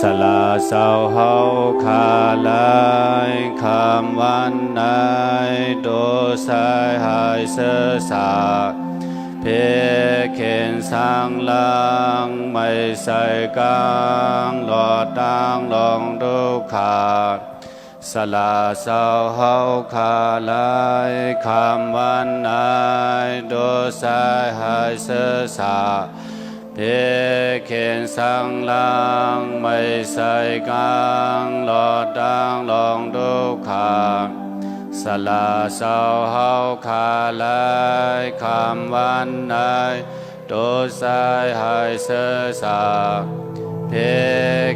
สลาเศร้าเฮาคาลายคำวันนายโดสายหายเสือสาเพเข็นสร้างลังไม่ใส่กลางหลอดดังลองดูขาดสลาเศร้าเฮาคาลายคำวันนายโดสายหายเสือสาเพเข็นสังลังไม่ใส่กลางหลอดดังลองดูขาดสลาเศร้าเฮาคาลายคำวันนายโดสายหายเสือสาเพ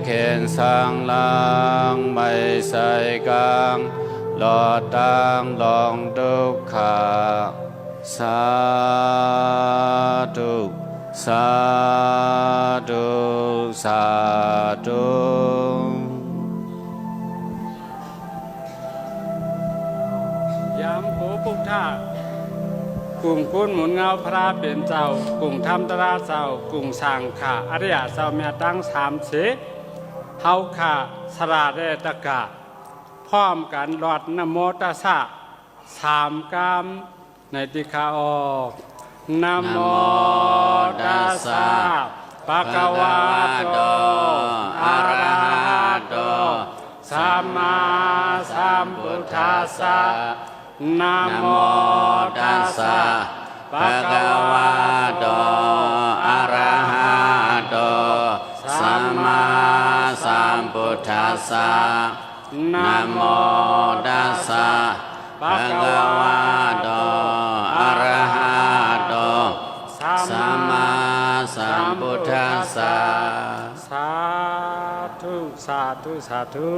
เข็นสังลังไม่ใส่กลางหลอดดังลองดูขาดสาธุสาธุสาธุยามโผปุกท่ากลุ่มคุณหมุนเงาพระเป็นเจ้ากลุ่มธรรมตราเจ้ากลุ่มสังขาอริยเจ้าเมียตั้งสามเสเฮาขาสราเรตกะพร้อมกันหลอดนโมตัสสะสามกรรมในติคาออกนะโมตัสสะภะคะวะโตอะระหะโตสัมมาสัมพุทธัสสะนะโมตัสสะภะคะวะโตอะระหะโตสัมมาสัมพุทธัสสะนะโมตัสสะภะคะวะโตอะระหะโตสัมมาสัมพุทธัสสะสาธุสาธุสาธุ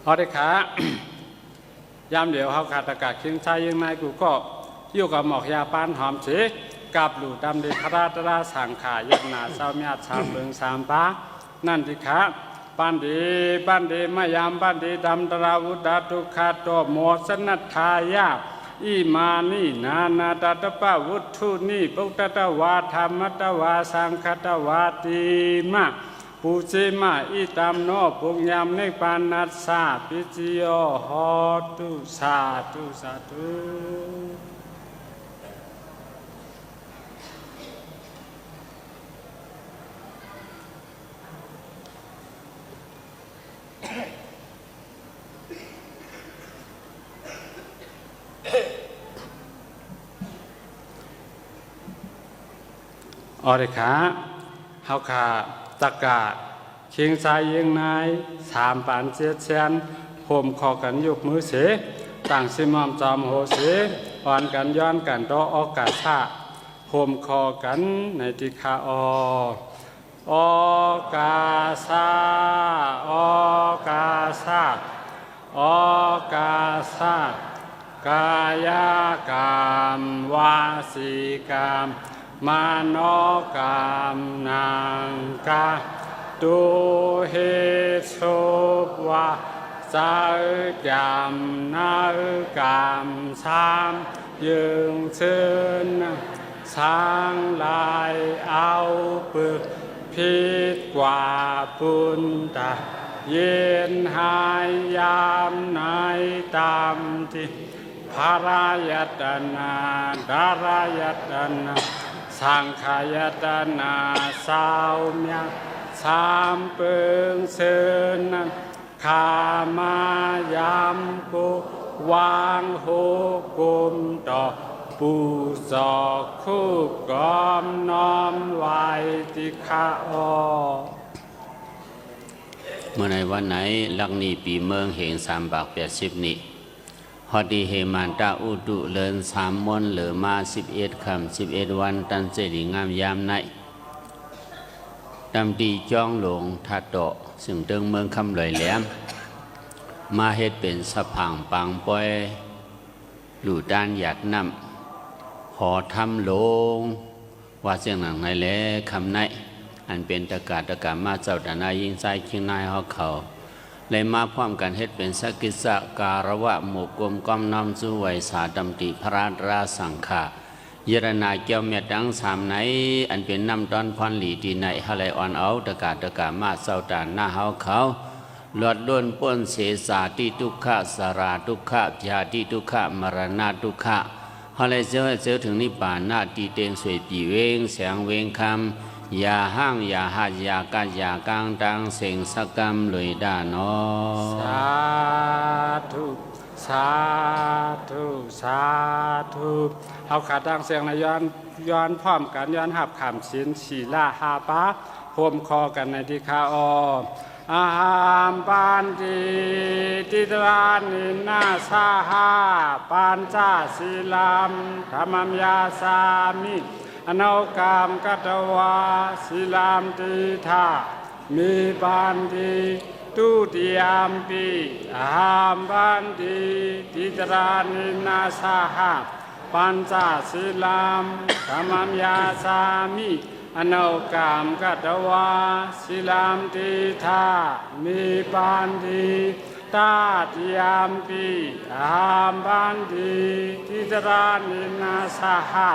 เอาได้ค่ะยามเดี๋ยวเขาขาดอากาศเคียงชายยังไงกูก็อยู่กับหมอกยาปานหอมเสกับหลู่ดำเดคราตราสังขายักนาเศร้าเมียชามเบิงสามปานั่นที่ค่ะปันดีมายามปันดีดำตราวุดาตุคาโตโมสนัทธายาอิมานีนาตตปะวุฒุนีปุตตะวาธรรมตวาสังคตวาติมาปูเจมาอิตามโนปุญญามในปานัสสะปิจิโยโหตุสาธุสาธุอริขาเฮาขาตะกาเคียงซ้ายเยียงนายสามปานเจียดเชียนห่มคอกันยกมือเสต่างสิมอมจอมโหเสอ่อนกันย้อนกันต่อออกาศาห่มคอกันในติคาออกาซาออกาซาออกาซากายกรรมวาสีกรรมมโนกรรมนังกาตุเหสุวะสากรรมนาคกรรมสามยึงเชิญสร้างลายเอาปึกพิษกว่าปุณตาเย็นหายยามในตามที่ภารายตนาดารายตนาสังขายตนาสาวเมียสามเปิงเชิญนั้นขามายามกุวางโหกุมต่อปูจอกคู่กอมน้อมไหวติคาอเมื่อในวันไหนลักนีปีเมืองเหง380นี้ฮอดีเฮมันตาอุดุเลิน3 มนเหลือมา11 ค่ำ11 วันตันเจริงามยามในดำดีจ้องหลงทัดโตซึ่งเติงเมืองคำลอยแหลมมาเฮ็ดเป็นสะพังปังปอยหลู่ด้านหยาดน้ำหอทำลงว่าเสียงหนังในแหลคำในอันเป็นตะกามาเจ้าดานายิงใจเคียงนายเขาเลยมาพร้อมกันเฮ็ดเป็นสกิสะการวะหมู่กลมก้อมน้อมสู้ไหวสาดำติพระราสังขา เยรนาเกี่ยวเมียดังสามไหนอันเป็นน้ำดอนพรหลีที่ไหนฮะไรอ่อนเอาตะกามาเศร้าตานหน้าเฮาเขาหลอดล้วนป้นเสสาติทุกขะสาราทุกขะญาติทุกขะมรณะทุกขะฮะไรเจ้าถึงนิพพานหน้าตีเตงสวยปีเวงแสงเวงคำอย่าห้างอย่าหัดอย่ากาอย่ากางดังเสียงสกรรมเลยด่านอ สาธุสาธุสาธุเอาขาดังเสียงนะย้อนพร้อมกันย้อนหับขามสินสีลาหาปะโฮมคอกันในที่คาออาหามปานติติตรานินาสาหาปานจาศีลามธรรมมยาสามิอโนกามกัตวาศีลามติธามีปานติตุติยามปีอาหามปานติติตรานินาสาหาปัญจศีลามธรรมมยาสามิอโนกามกัตวาศีลามติธามีปานติตาติยามปีอาหามปานติติตรานินาสาหา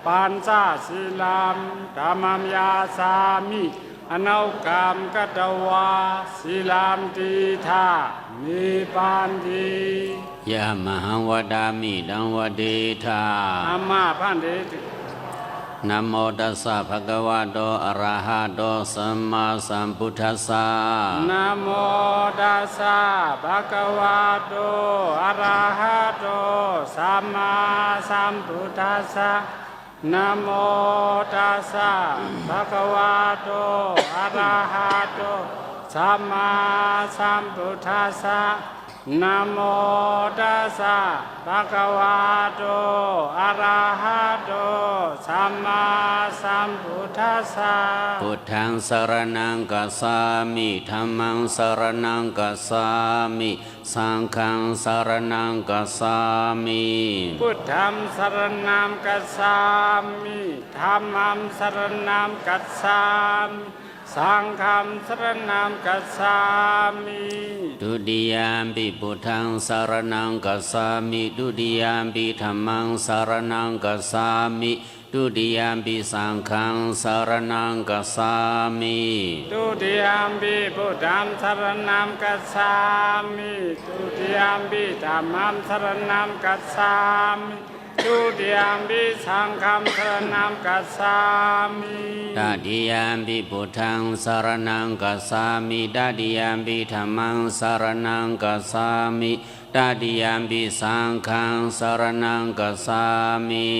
ปัญจศีลามธรรมมยาสามิอโนกามกัตวาศีลามติธามีปานติยามหังวดามิดังวเดธาอามาพันเดนะโมตัสสะภะคะวะโตอะระหะโตสัมมาสัมพุทธัสสะนะโมตัสสะภะคะวะโตอะระหะโตสัมมาสัมพุทธัสสะนะโมตัสสะภะคะวะโตอะระหะโตสัมมาสัมพุทธัสสะนะโมตัสสะภะคะวะโตอะระหะโตสัมมาสัมพุทธัสสะพุทธังสรณังกัสสามิธัมมังสรณังกัสสามิสังฆังสรณังกัสสามิพุทธังสรณังกัสสามิธัมมังสรณังกัสสามิสังฆังสรณังกัสสามิดุติยามปิพุทธังสรณังกัสสามิดุติยามปิธัมมังสรณังกัสสามิดุติยามปิสังฆังสรณังกัสสามิดุติยามปิพุทธังสรณังกัสสามิดุติยามปิธัมมังสรณังกัสสามิดุติยามปิสังฆังสรณังกัสสามิตติยามปิพุทธังสรณังกัสสามิตติยามปิธัมมังสรณังกัสสามิตติยามปิสังฆังสรณังกัสสามิ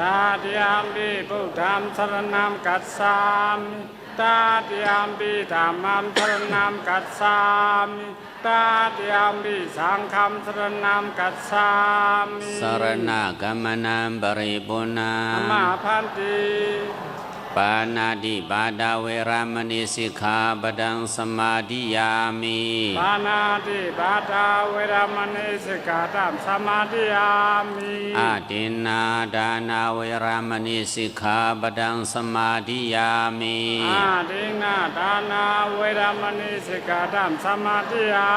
ตติยามปิพุทธังสรณังกัสสามิตติยามปิธัมมังสรณังกัสสามิตติยามปิสังฆังสรณังกัสสามิสรณะกัมมนังบริบูรณามาพันติปานาติปาดาเวรามณีสิกขาปดังสมาธิยามิปานาติปาดาเวรามณีสิกขาดังสมาธิยามิอาทินนาดานาเวรามณีสิกขาปดังสมาธิยามิอาทินนาดานาเวรามณีสิกขาดังสมาธิยา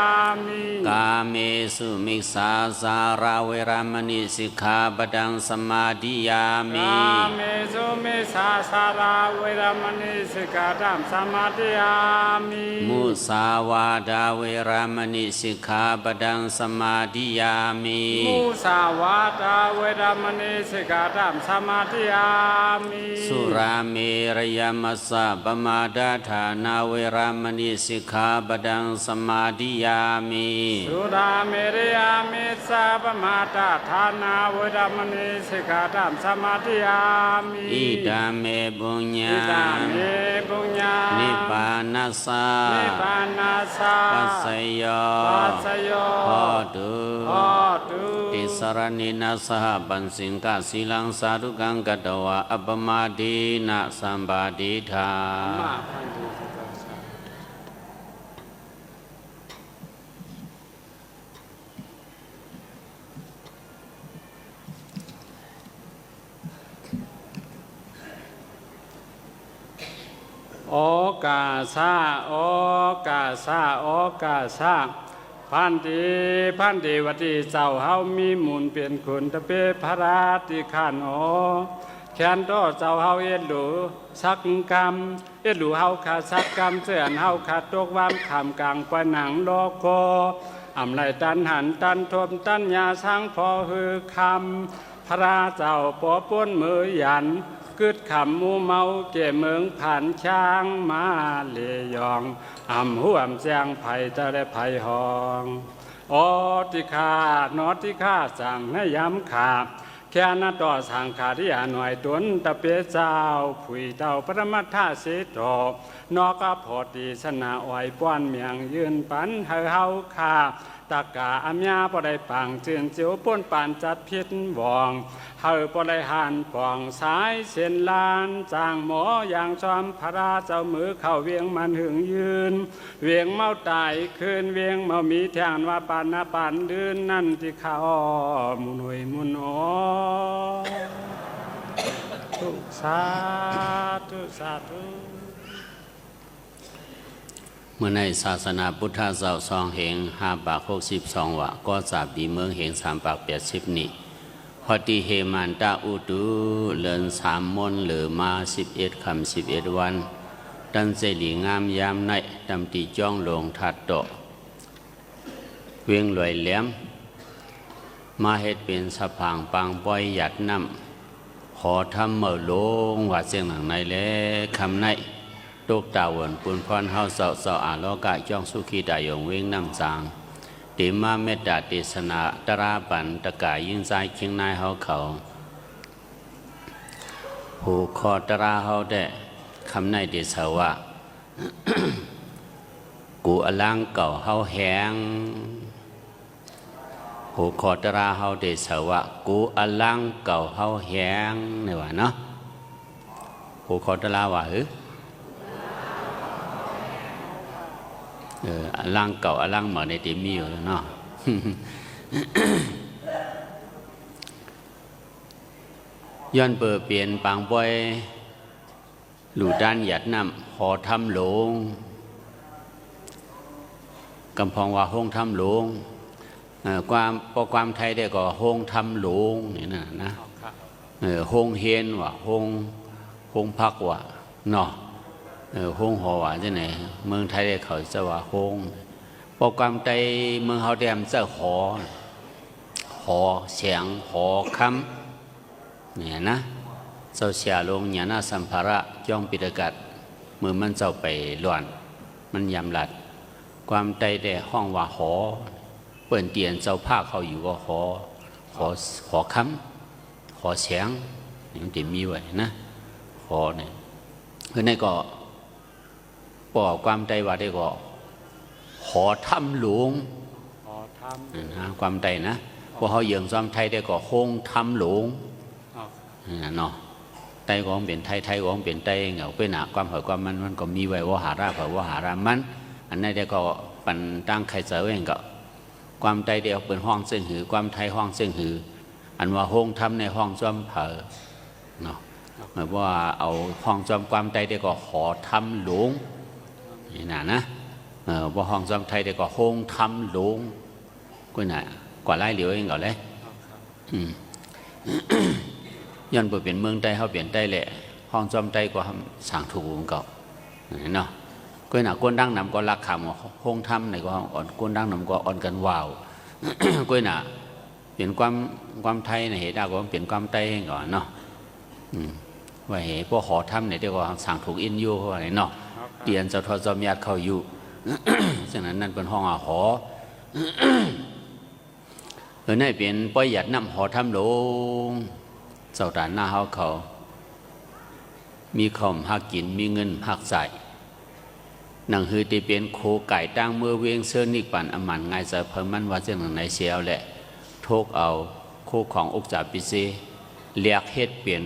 มิกาเมสุมิสาสาราเวรามณีสิกขาปดังสมาธิยามิกาเมสุมิสาสาราเวรามณีสิกขาดังสมาธิยามิมุสาวาดาเวรามณีสิกขาปดังสมาธิยามิมุสาวาดาเวรามณีสิกขาดังสมาธิยามิสุราเมรยมัสสะปมาดาฐานาเวรามณีสิกขาปดังสมาธิยามิสุราเมรยมัสสะปมาดาฐานาเวรามณีสิกขาดังสมาธิยามิอิดาเมบุญญานิพพานัสสะปัสสยโหตุติสรณินัสสะปัญสิงกศีลังสาธุกังกัตวะอัปปมาดีนะสัมปาทิฏฐาโอกาสาโอกาสาโอกาสาพันติวัติเจ้าเฮามีมูลเปลี่ยนคุณตะเปพระราติขันโอ แขนโตเจ้าเฮาเอ็ดหลูสักกรรมเอ็ดหลูเฮาขาสักกรรมเสื่อนเฮาขาตกวามขามกลางปะหนังโลโกอำไรตันหันตันทมตันยาช้างพอฮือคำพระเจ้าปอป้นมือหยันกึดขำมูเมาเก่เมืองผ่านช้างมาเลยองอ่ำห่วมแจงไผ่ตะได้ไผ่หองอติคานอติคาสั่งให้ย้ำขาแค่นาต่อสังขาริยาหน่วยตนตะเปียเจ้าผุยเต้าปรมัทธาสิโตนอกพอดีสนาอ้อยป้อนเมียงยืนปันเฮาขาตากาอัมยาปได้ปังจืนเจียวป้นปานจัดพิษวองเฮาปได้หันป่องสายเส้นลานจางหมออย่างชอมพระราเจ้ามือเข้าเวียงมันหึงยืนเวียงเมาตายคืนเวียงเมามีแทงว่าปานนาปานดืนนั่นที่เขามุนวยมุนโอทุสาธุสาธุเมื่อในศาสนาพุทธเจ้าซองเหง5 ปาก62 วะก็สาบีเมืองเหง3 ปาก80นี่พอดีเฮมันตาอุตุเลิน3 มนหรือมา11 คำ11 วันดันเจลีงามยามในดำตีจ้องลงทัดโตเวียงลอยแหลมมาเฮ็ดเป็นสะพางปังปอยหยัดน้ำขอทำเมื่อลงว่าเสียงหนังในและคำในตกตาวนปุนพรเฮาเสาอาโลกะจ้องสุขีดายงเวงน้ำจางติมาเมตตาติสนาตราปันตะกายยิ่งใจเคียงนายเฮาเขาหูคอตราเฮาได้คำในดิสาวะ กูอลังเก่าเฮาแหงหูคอตราเฮาได้สาวะกูอลังเก่าเฮาแหงนี่ว่าเนาะหูคอตราว่าอลังเก่าอลังเหมือนในติมีอยู่แล้วเนาะ ย้อนเปิดเปลี่ยนปางบอยหลู่ด้านหยัดน้ำหอทำหลงกำพองว่าห้องทำหลงความไทยได้ก็ห้องทำหลงนี่นะห้องเฮียนว่าห้องพักว่าเนาะห้องหอว่าที่ไหนเมืองไทยได้เขาจะว่าห้องโปรแกรมใจเมืองเขาเตรียมจะหอเสียงหอคำเนี่ยนะเจ้าเสียลงเนี่ยนะสัมภาระจ้องปิดกัดมือมันเจ้าไปล้วนมันยำหลัดความใจได้ห้องว่าหอเปิ่นเตียนเจ้าภาคเขาอยู่ว่าหอคำหอเสียงนี่มันจะมีไว้นะหอเนี่ยคือในก็ปอกความใจว่าได้ก็หอทำหลวงความใจนะพอเขาเยืองซ้อมไทยได้ก็โฮงทำหลวงเนาะไตก็เป็นไทยก็เป็นไตเหงาเป็นหนาความหอยความมันก็มีไว้ว่าหาราเผาว่าหารามันอันนี้ได้ก็ปันตั้งใครเจอเองก็ความใจเดียวเป็นห้องเส้นหือความไทยห้องเส้นหืออันว่าโฮงทำในห้องซ้อมเผาเนาะหมายว่าเอาห้องซ้อมความใจได้ก็หอทำหลวงนี่นะว่าห้องซ้อมไทยได้ก็โฮงทำหลวงก็น่ะกว่าไล่เหลียวเองก็เลยย้อนไปเป็นเมืองใต้เขาเปลี่ยนใต้แหละห้องซ้อมใต้ก็สั่งถูกเก่าเนาะก็น่ะก้นดังนำก็รักคำห้องทำในก็อ่อนก้นดังนำก็อ่อนกันวาวก็น่ะเปลี่ยนความไทยในเหตุก็เปลี่ยนความใต้ก่อนเนาะว่าเหตุพวกหอทำในเดี๋ยวก็สั่งถูกอินยูเขาอะไรเนาะเปลี่ยนเจ้าทอจอมญาติเข้าอยู่ฉะนั้นนั่นเป็นห้องหอนั่นเป็นป้อยหยัดน้ำหอทำหลงเจ้าตาหน้าเขามีคอมหักกินมีเงินหักใส่หนังฮือตีเป็นโคไก่ตั้งเมื่อเวียงเสื้อนิกปั่นอมันง่ายจะเพิ่มมันว่าเจ้าหนังในเสียวแหละโทกเอาโคของอกจ่าปิเซเลียกเฮ็ดเปลี่ยน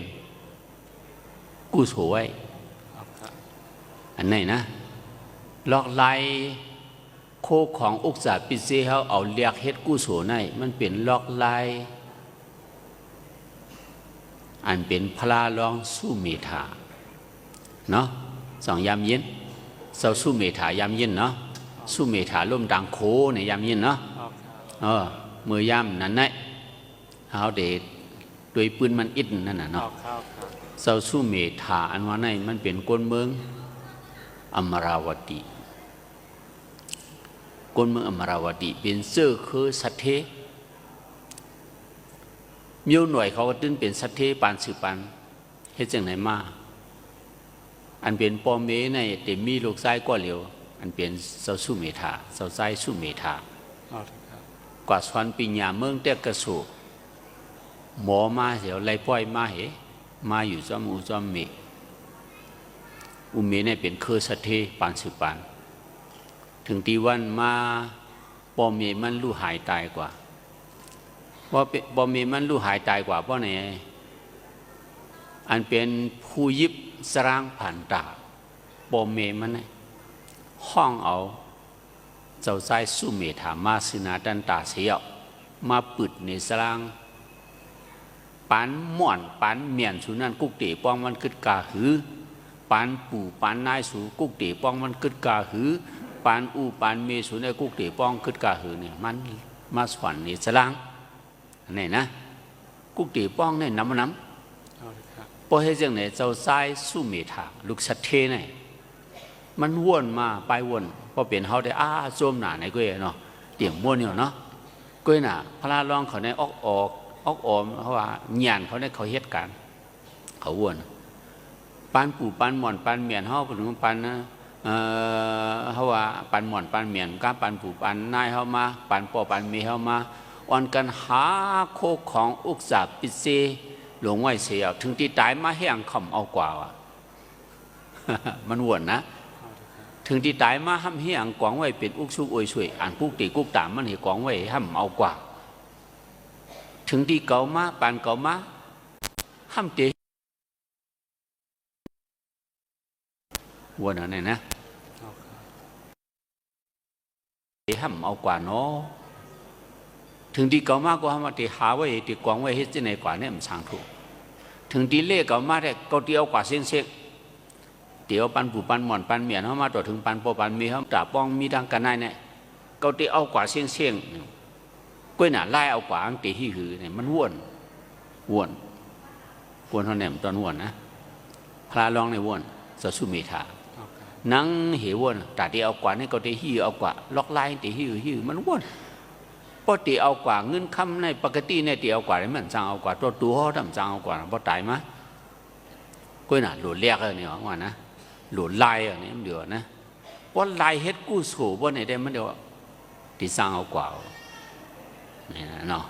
กู้สวยอันไหนนะลอกไล่โคของอุกษาปิเซเขาเอาเลียกเฮ็ดกู้โสในมันเป็นลอกลายอันเป็นพลาลองสู้เมธาเนาะสองยามเย็นเสาสู้เมธายามเย็นเนาะสู้เมธาล่มดังโคในยามเย็นเนาะมือยามนั่นไงเขาเด็ดด้วยปืนมันอิดนั่นน่ะเนาะ เจ้าสุเมธาอันว่าในมันเป็นก้นเมืองอมราวดีก้นเมืองอมราวดีเป็นเสื้อคือสัตเทมีหน่วยเขาก็ตึ้งเป็นสัตเทปานสืบปานเฮ็ดจังไหนมาอันเป็นปอมเมในเต็มมีลูกชายก็เหลียวอันเป็นเจ้าสุเมธาเจ้าชายสุเมธากว่าสอนปิญญาเมืองเตกระสูหมอมาเสียวไล่ป้อยมาเหมาอยู่จอมอุจอมเมอุเมเนี่ยเป็นคือสัตเทปานสืบปานถึงตีวันมาปอมเมมันลู่หายตายกว่าว่าปอมเมมันลู่หายตายกว่าเพราะไหนอันเป็นผู้ยิบสร้างผ่านตาปอมเมมันห้องเอาเจ้าชายสุเมธามาสินาดันตาเสียวมาปิดในสร้างปันม่อนปันเมียนสุนันกุกเตป้องมันกึดกาหือปันปู่ปันนายสูกุกเตป้องมันกึดกาหือปันอูปันเมสุในกุกเตป้องกึดกาหือเนี่ยมันมาสอนในสร้างนี่นะกุกเตป้องเนี่ยน้ำพอให้เรื่องไหนเจ้าชายสุเมธาลูกสัตเทเนี่ยมันวนมาไปวนพอเปลี่ยนเขาได้โจมหนาในกุ้ยเนาะเตี่ยงม้วนเนี่ยเนาะกุ้ยน่ะพระรองเขาในออกออมเขาว่าหยานเขาในเขาเฮ็ดการเขาวนปันปู่ปันหม่อนปันเมียนเขาถึงปันนะเขาว่าปันหม่อนปันเมียนก้าปันปู่ปันนายเขามาปันปอปันเมเขามาอ่อนกันหาโคของอุกษาปิเซหลงไว้เสียถึงที่ตายมาแห้งคำเอากว่ามันวนนะถึงที่ตายมาห้ำเฮียงกวางไว้เป็นอุกซุกอวยช่วยอ่านกุกตีกุกตามมันเห็นกวางไว้ห้ำเอากว่าถึงที่เก่ามาปานเก่ามาห้ำเตะวนอะไรนะห้ำเอากว่าเนาะถึงที่เก่ามาก็ห้ำตีหาไว้ตีกวางไว้เฮ็ดที่ไหนกว่าเนี่ยมันช่างถูกถึงที่เล่เก่ามาได้เก่าเดียวกว่าเส้นเดี๋ยวปันปู่ปันหม่อนปันเมียนเขามาต่อถึงปันปอปันมีเขาตราป้องมีดังกันได้เนี่ยเกาตีเอากว่าเสี่ยงก้วยหนาไล่เอากว่าอังตีที่หือเนี่ยมันวนเขาเนี่ยตอนวนนะพระรองในวนสสุเมธานังเหวนแต่ตีเอากว่าเนี่ยเกาตีหิวเอากว่าล็อกไล่ตีหิวมันวนพอตีเอากว่าเงินคำในปกติเนี่ยตีเอากว่าเนี่ยมันจังเอากว่าตัวเขาทำจังเอากว่าพอตายมั้ยก้วยหนาหลุดเรียกเลยเนี่ยว่านะหลุดลายอันนี้มันเดือดนะเพราะลายเฮ็ดกู้สูบว่าไหนได้มันเดียวที่สร้างเอากว่านี่นะเนาะ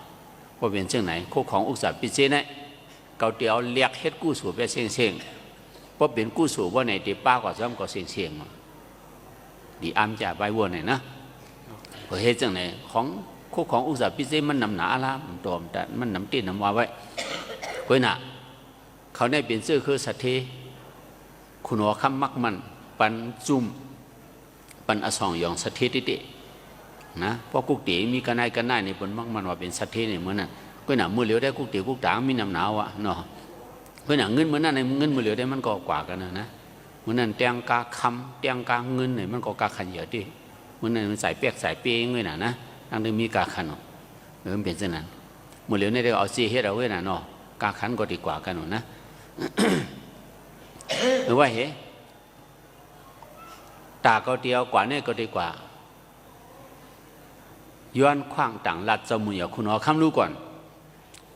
ว่าเป็นเช่นไหนโคของอุตสาหปิเจเนี่ยเกาเดียวเรียกเฮ็ดกู้สูบไปเสี่ยงเพราะเป็นกู้สูบว่าไหนที่ป้ากว่าซ้ำก็เสี่ยงดีอ้ำจะใบวัวไหนนะเพราะเฮ็ดจังไหนของโคของอุตสาหปิเจมันนำหนาละมันตัวแต่มันนำตีนนำว่าไว้ก้อยหนาเขาได้เป็นชื่อคือสัตเทคุณหัวคำมักมันปันจุ่มปันอสองยองสัตเทตินะเพราะกุกตีมีกันได้ในบนมักมันว่าเป็นสัตเทเนี่ยเหมือนนั่นก็หนามือเหลียวได้กุกตีกุกตางมีน้ำหนาวอ่ะเนาะก็หนาเงินเหมือนนั่นในเงินมือเหลียวได้มันก็กว่ากันนะเหมือนนั่นเตียงกาคำเตียงกาเงินเนี่ยมันก็กาขันเยอะดิเหมือนนั่นมันใส่เปียกใส่เปียงเลยนะทั้งที่มีกาขันเออมันเป็นเช่นนั้นมือเหลียวเนี่ยได้เอาซีเฮ็ดเอาไว้น่ะเนาะกาขันก็ดีกว่ากันนะหรือว่าเหตาก็เดียวกว่าเนี่ยก็ดีกว่าย้อนขว้างต่างลัดจมูกอย่าคุณหอคำรู้ก่อน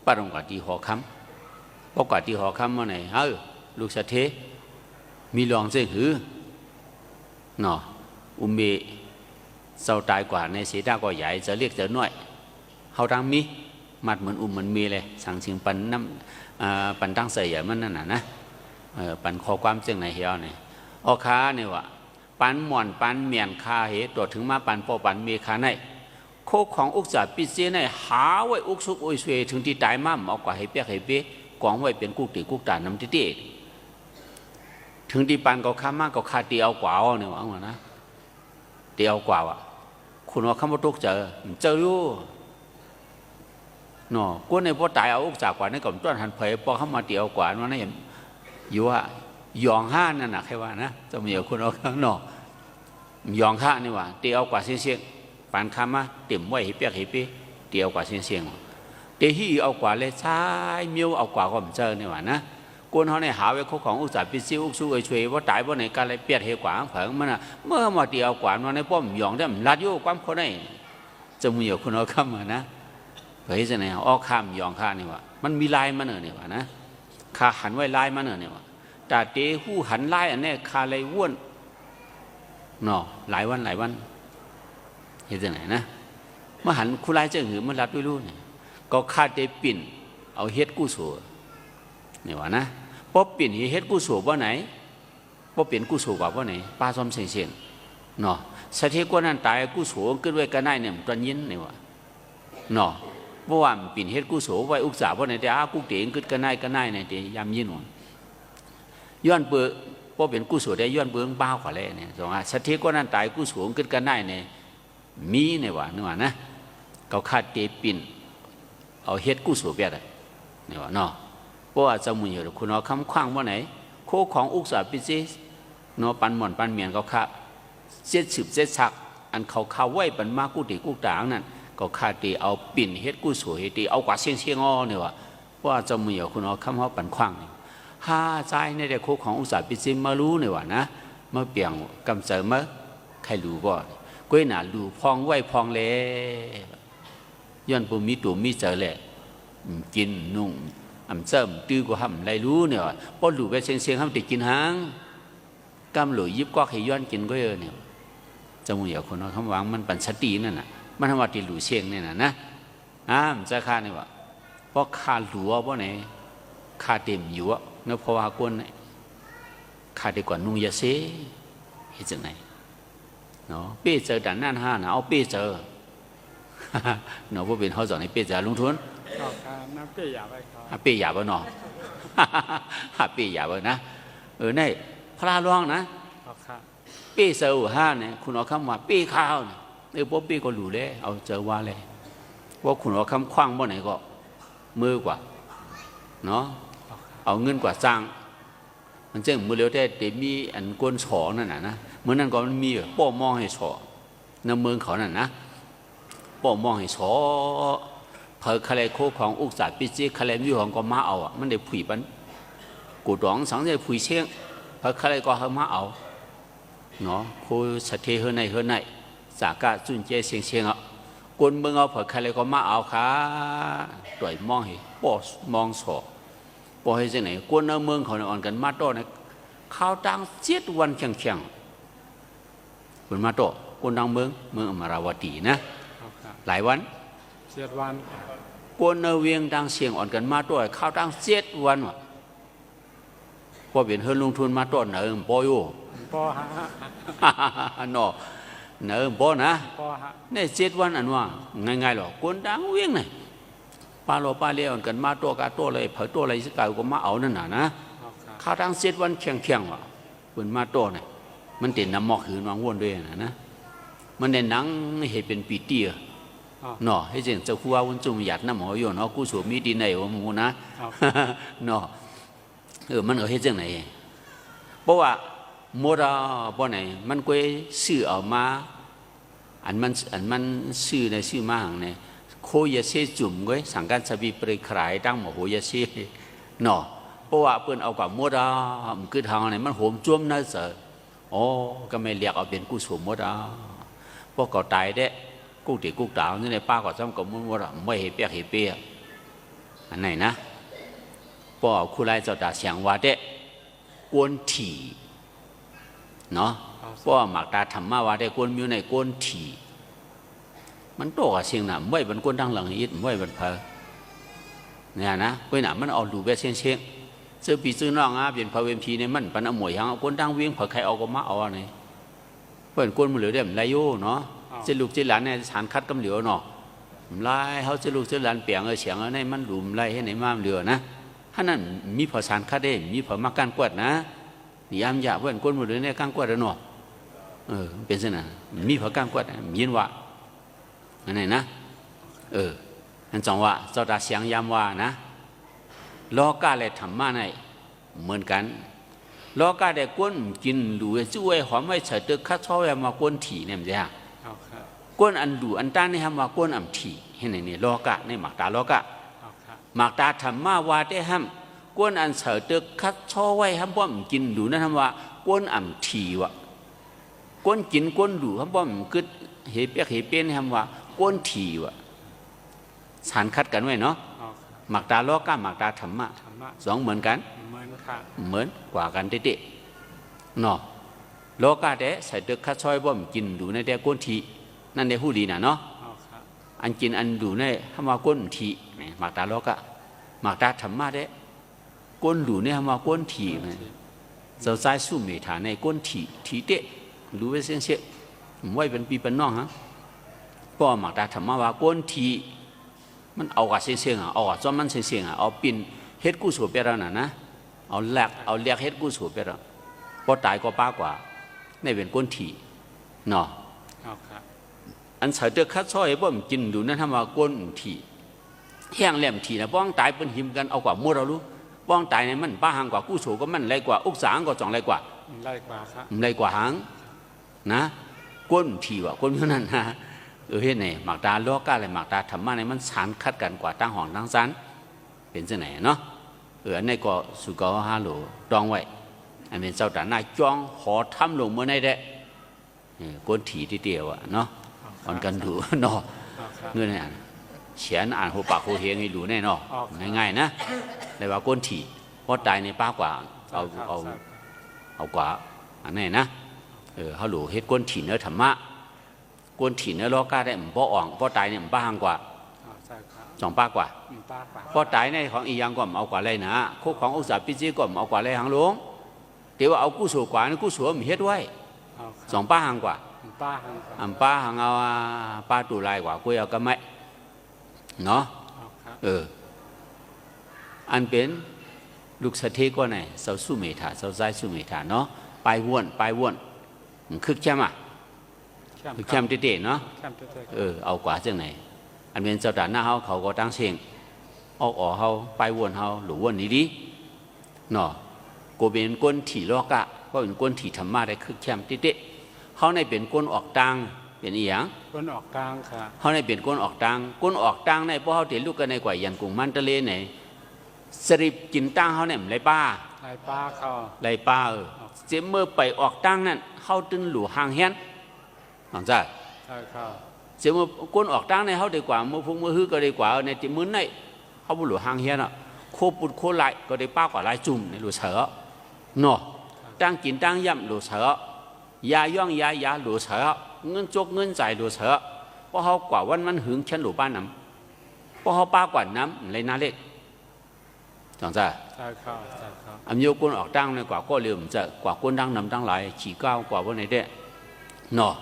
ป้าตรงกว่าที่หอคำเพราะกว่าที่หอคำมาไหนลูกสะเทมีลองเสียหือเนาะอุเมเศร้าตายกว่าในเสียดาก็ใหญ่จะเรียกจะน้อยเขาดังมีมัดเหมือนมันมีเลยสั่งเสียงปันน้ำปันตั้งใส่ใหญ่มันนั่นนะปันขอความเจ้งในเฮียวเนี่ยออค้าเนี่ยว่าปันหม่อนปันเมียนคาเหตัวถึงมาปันปอปันเมคาในโคของอุกษาปิเจในหาไว้อุกซุกอุยสวยถึงที่ตายมั่มเอากว่าให้เปียกให้เป๊ะกองไว้เป็นกุกตีกุกตาน้ำติถึงที่ปันก็ข้ามากก็คาตีเอากว่าเนี่ยว่านะตีเอากว่าอ่ะคุณว่าข้ามตุกเจออยู่เนาะกูในพอตายเอาอุกษากว่านี่ก็ต้นหันเผยพอเข้ามาตีเอากว่านั่นเองอยู่ว่ายองห้านั่นนะใครว่านะจะมีคนเอาข้างนอกยองห้านี่ว่าตีเอากว่าเสียงปานคำมาเต็มไว้ให้เปียกให้เปียตีเอากว่าเสียงตีที่เอากว่าเลยใช้เมียวเอากว่าก็ไม่เจอนี่ว่านะ กวนเขาในหาไว้เขาของอุตสาห์ปิซิอุกสู้ช่วยว่าตายว่าในการอะไรเปียดเหกว่าเผิงมันเมื่อมาเดียวกว่ามันในป้อมหยองได้ลัดยุ่ความคนได้จะมีอยู่คนเอาคำนะเผยจะไหนอ้อข้ามหยองข้านี่วะมันมีลายมันนี่วะนะข้าหันไว้ลายมันนี่วะแต่เตะหู้หันลายอันนี้ข้าเลยว้วนเนาะหลายวันเห็นจะไหนนะมาหันคู่ลายจะหือมันรัดด้วยรู้เนี่ยก็ข้าเตะปิ่นเอาเฮ็ดกู้สัวนี่วะนะพอปิ่นเฮ็ดกู้สัวว่าไหนพอเปลี่ยนกู้สัวว่าไหนป้าซ้อมเสียงเนาะสถิตกว่านั้นตายกู้สัวขึ้นไว้กันได้เนี่ยตอนยินนี่วะเนาะเพราะว่าปิ่นเฮ็ดกู้สัวไว้อุกษาว่าไหนแต่กู้เต๋งขึ้นกันได้เนี่ยเต๋ยามยินหนุนย้อนเปื่อพอเป็นกู้สัวได้ย้อนเปื่อบ้าขวาเลยเนี่ยสองสถิตกว่านั้นตายกู้สัวขึ้นกันได้เนี่ยมีเนี่ยวะนี่วะนะเขาคาดเตะปิ่นเอาเฮ็ดกู้สัวเปียดนี่วะเนาะเพราะว่าจะมุ่งอยู่คุณเอาคำคว้างว่าไหนโคของอุกษาปิซิเนาะปันหม่อนปันเมียนเขาคาเจ็ดสืบเจ็ดชักอันเขาไว้ปันมากู้ตีกู้ต่างนั่นก็คาตีเอาปิ่นเฮ็ดกู้สัวเฮ็ดตีเอากว่าเชียงอ้อเนี่ยวะเพราะว่าจะมุ่งอยู่คุณเอาคำเขาปันคว้างห้าใจในเด็กโคของอุกษาปิซิมารู้เนี่ยวะนะมาเปลี่ยนกำเสริมมาใครรู้บ่ก้อยหนารู้พองไว้พองเลยย้อนปุ่มมีตัวมีเจอแหละกินนุ่งเสริมตื้อกว่าห้ำไรรู้เนี่ยพอหลูไปเชียงห้ำติดกินหางกำหลุยยิบก็ให้ย้อนกินก็เยอะเนี่ยจมูกอย่างคนเขาวางมันปัญชตีนั่นน่ะมันทำว่าติหลูเชียงเนี่ยนะจะฆ่าเนี่ยวะเพราะฆ่าหลัวเพราะไหนฆ่าเต็มอยู่อ่ะเนื้อพวากวนเนี่ยฆ่าดีกว่านุ่งยาเสเห็นจังไหนเนาะเป้เจอด่านนั่นห้านะเอาเป้เจอเนาะพวกเป็นเขาสอนให้เป้เจอลงทุนน้ำเปี้ยหยาบไปครับเปี้ยหยาบเนาะเปี้ยหยาบนะนี่พระร้องนะเปี้ยเสือห้าเนี่ยคุณเอาคำว่าเปี้ยข้าวเนี่ยพวกเปี้ยก็รู้เลยเอาเจอว่าเลยว่าคุณเอาคำคว้างบ่ไหนก็มือกว่าเนาะเอาเงินกว่าจ้างมันเจ้ามือเลี้ยวแต่เดี๋ยวมีอันก้นฉอนั่นนะเมื่อนั้นก็มันมีป้อมองให้ฉอในเมืองเขานั่นนะป้อมองให้ฉอเผยคะแนนโคของอุกษาปิจิคะแนนวิวของก็มาเอาอ่ะมันได้ผุยปันกูดองสังได้ผุยเชียงเผยคะแนนก็เขามาเอาเนาะโคสเทเฮในสากาจุนเจเชียงอ่ะกวนเมืองเอาเผยคะแนนก็มาเอาค่ะต่อยมองให้ป้อมองฉอป้อให้ที่ไหนกวนเอาเมืองเขาเนี่ยอ่อนกันมาโต้เนี่ยข้าวตัง7 วันเชียงเป็นมาโต้กวนดังเมืองอมราวตีนะหลายวัน7 วันกวนเอาเวียงดังเสียงอ่อนกันมาโต้ข้าวตัง7 วันวะพอเป็นเฮือนลงทุนมาโต้เนิมปออยู่ปอฮะเนาะเนิมปอนะปอฮะเนี่ย7 วันอันว่าง่ายๆหรอกกวนดังเวียงเนี่ยปลาโลปลาเลี้ยอ่อนกันมาโต้กาโต้เลยเผยโต้อะไรสักก็มาเอานั่นน่ะนะข้าวตัง7 วันเคียงวะเป็นมาโต้เนี่ยมันเด่นน้ำหมอกหืนวางวนด้วยนะมันเด่นหนังเห็นเป็นปีเตี้ยเนาะให้เจนเจ้าคู่ว่าวันจุ่มหยัดน้ำหมอโยนเนาะกู้สูบมีดีในหัวหมูนะเนาะมันเอาให้จังไหนเพราะว่าโมราบ่ไหนมันก็ซื้อออกมาอันมันซื้อในซื้อมาหังเนี่ยโคยาเสจุ่มก็สังกัดสบีปริขายตั้งหมอโหยาเสเนาะเพราะว่าเปิ้นเอากับโมราคือทางไหนมันโหมจ้วมน่าเสืออ๋อก็ไม่เรียกเอาเป็นกู้สูบโมราเพราะก็ตายได้กู้ตีกู้ตาวนี่ในป้าก็ซ้ำกับมุนว่าไม่เห็นเปียกเห็นเปียกอันไหนนะพอคู่ไล่เจ้าตาเสียงว่าเด็กกวนถี่เนาะเพราะหมากตาทำมาว่าเด็กกวนมิวในกวนถี่มันโตกับเสียงน่ะไม่เป็นกวนดังหลังยิดไม่เป็นเพอเนี่ยนะกวนน่ะมันเอาดูแบบเชียงเจอปีซื้อน้องอ่ะเป็นพระเวมพีในมันปันอมวยยังกวนดังเวียงเผอใครเอาก็มาเอาอะไรเปิดกวนมือเหลือเดี๋ยวไรโย่เนาะเจลูกเจหลานเนี่ยฐานคัดกำเหลียวเนาะไล่เขาเจลูกเจหลานเปียงเฉียงในมันหลุมไล่ให้ในม้ามเหลือนะท่านั้นมีพอฐานคัดได้มีพอมาการกวดนะนี่ยามยาเพื่อนก้นมือเหลือเนี่ยการกวดแล้วเนาะเป็นเช่นนั้นมีพอการกวดยินว่าอันไหนนะอันจังว่าเจ้าตาเสียงยามว่านะล้อกาเลยทำมาในเหมือนกันล้อกาได้ก้นกินหลูช่วยหอมไว้เฉยตึกคัดช่อยมาก้นถี่เนี่ยมันจะก้นอันดูอันต้านนี่ทำว่าก้นอ่ำถี่เห็นไหมนี่ล้อกะในหมากตาล้อกะหมากตาทำมาว่าได้ห้ำ กวนอันเสือเตอคัดช่อไว้ห้ามบ่มกินดูนั่นทำว่ากวนอ่ำทีวะกวนกินกวนดูห้ามบ่มกึดเฮเปียกเฮเปียนทำว่ากวนทีวะสารคัดกันไว้เนาะหมักตาล้อก้าหมักตาธรรมะสองเหมือนกันเหมือนกว่ากันเด็ดๆเนาะล้อกาเดะใส่เตอคัดช่อยบ่มกินดูในเดะกวนทีนั่นเดะผู้ดีน่ะเนาะอันกินอันดูในทำว่ากวนทีหมักตาล้อกะหมักตาธรรมะเดะก้นหลูเนี่ยมาก้นถี่เจ้าใจสู้เมธาในก้นถี่เตะรู้ไว้เส้นเชี่ยไว้เป็นปีเป็นน้องฮะป้อหมักตาธรรมะว่าก้นถี่มันเอากับเส้นอ่ะเอากับจอมมันเส้นอ่ะเอาปินเฮ็ดกู้สูบไปแล้วนะเอาแหลกเฮ็ดกู้สูบไปแล้วพอตายก็ป้ากว่าในเป็นก้นถี่เนาะอันเสด็จคัดซอยบ่มกินดูนั่นทำว่าก้นถี่แห้งแหลมถี่นะป้องตายเป็นหิมกันเอากว่ามัวเรารู้ป้องตายในมันป้าหางกว่ากู้โฉก็มันไรกว่าอุกสางก็จ่องไรกว่าไรกว่าหางนะก้นทีว่ะก้นเท่านั้นนะเฮ็ดไหนหมากตาล้อก้าอะไรหมากตาธรรมะในมันสารคัดกันกว่าตั้งห้องตั้งซันเป็นเช่นไหนเนาะอันนี้ก็สุกฮาโหลตองไว้อันนี้เจ้าตาหน้าจ้องหอทำลงเมื่อไหร่ได้ก้นทีที่เดียวอ่ะเนาะอ่อนกันดูเนาะเงื่อนอ่านเขียนอ่านหัวปากหัวเฮงให้ดูแน่เนาะง่ายๆนะเลยว่าก้นถี่เพราะตายในป้ากว่าเอากว่าอันนี้นะเขาหลูเฮ็ดก้นถี่เนื้อธรรมะก้นถี่เนื้อล้อก้าได้เพราะอ่องเพราะตายเนี่ยป้าห่างกว่าสองป้ากว่าเพราะตายในของอียังก็เอากว่าเลยนะคุกของอุตสาหปิจิก็เอากว่าเลยหางหลวงแต่ว่าเอากู้สูกว่านี่กู้สูมีเฮ็ดไว้สองป้าห่างกว่าป้าห่างเอาป้าตูลายกว่าคุยเอาก็ไม่เนาะอันเป็นลูกสะเทก็ไหนเสาสู้เมธาเสาใจสู้เมธาเนาะไปว่นคึกแช่มอ่ะคึกแช่มเด็ดๆเนาะเอากว่าจังไหนอันเป็นเจ้าด่านหน้าเขาก็ตั้งเสียงเอาออกเขาไปว่นเขาหรือว่นนี้ดิเนาะกูเป็นก้นถี่ลอกะก็เป็นก้นถี่ธรรมะได้คึกแช่มเด็ดๆเขาในเป็นก้นออกตังเป็นอีหยังก้นออกตังค่ะเขาในเป็นก้นออกตังก้นออกตังในพวกเขาเถียลูกกันในกว่ายันกุ้งมันทะเลไหนสริบกินตั้งเขาเนี่ยไรป้าเขาไรป้าเจ้าเมื่อไปออกตั้งนั่นเขาตึงหลู่ห่างเฮียนหลังจากเจ้าเมื่อก้นออกตั้งในเขาดีกว่าเมื่อพุ่งเมื่อฮื้อก็ดีกว่าในติมื้อในเขาบุหลู่ห่างเฮียนอ่ะโคปุดโคไหลก็ได้ป้ากว่าลายจุ่มในหลู่เสือเนาะตั้งกินตั้งย่ำหลู่เสือยาย่องยาหลู่เสือเงินจกเงินจ่ายหลู่เสือเพราะเขากว่าวันหึงเช่นหลู่บ้านน้ำเพราะเขาป้ากว่าน้ำเลยน่าเล็กจังจ้าอันโยกุนออกตั้งในกว่าก็เรื่องจะกว่ากุนดังนำตั้งหลายขี่ก้าวกว่าวันไหนได้เนาะ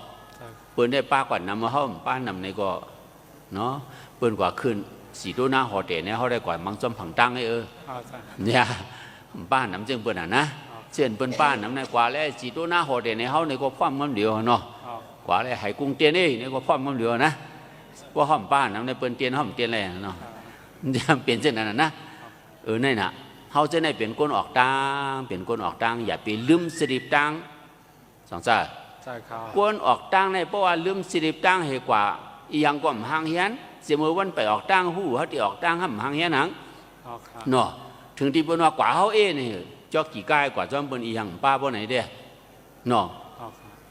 เปิ้นได้ป้ากว่านำมาห้อมป้านำในก็เนาะเปิ้นกว่าขึ้นสีตัวหน้าหอเตะเนี่ยเขาได้กว่ามังจอมผังตั้งไอ้เนี่ยป้านำจึงเปิ้นอ่ะนะเช่นเปิ้นป้านำในกว่าแล้วสีตัวหน้าหอเตะในเขาในก็พร้อมมันเดียวเนาะกว่าแล้วหายกุ้งเตียนนี่ในก็พร้อมมันเดียวนะว่าห้อมป้านำในเปิ้นเตียนห้อมเตียนอะไรเนาะจะเปลี่ยนเช่นนั้นนะนั่นน่ะเขาจะได้เป็นก้นออกตังเป็นก้นออกตังอย่าไปลืมสิริบตังสองจ้าก้นออกตังในเพราะว่าลืมสิริบตังเหตุกว่าอีหยังก็ห่างเฮียนเสมอวันไปออกตังหูเขาที่ออกตังห่างเฮียนหนังเนาะถึงที่เป็นว่ากว่าเขานี่จอกกี่กายกว่าจอมเป็นอีหยังป้าบ่ไหนเด้เนาะ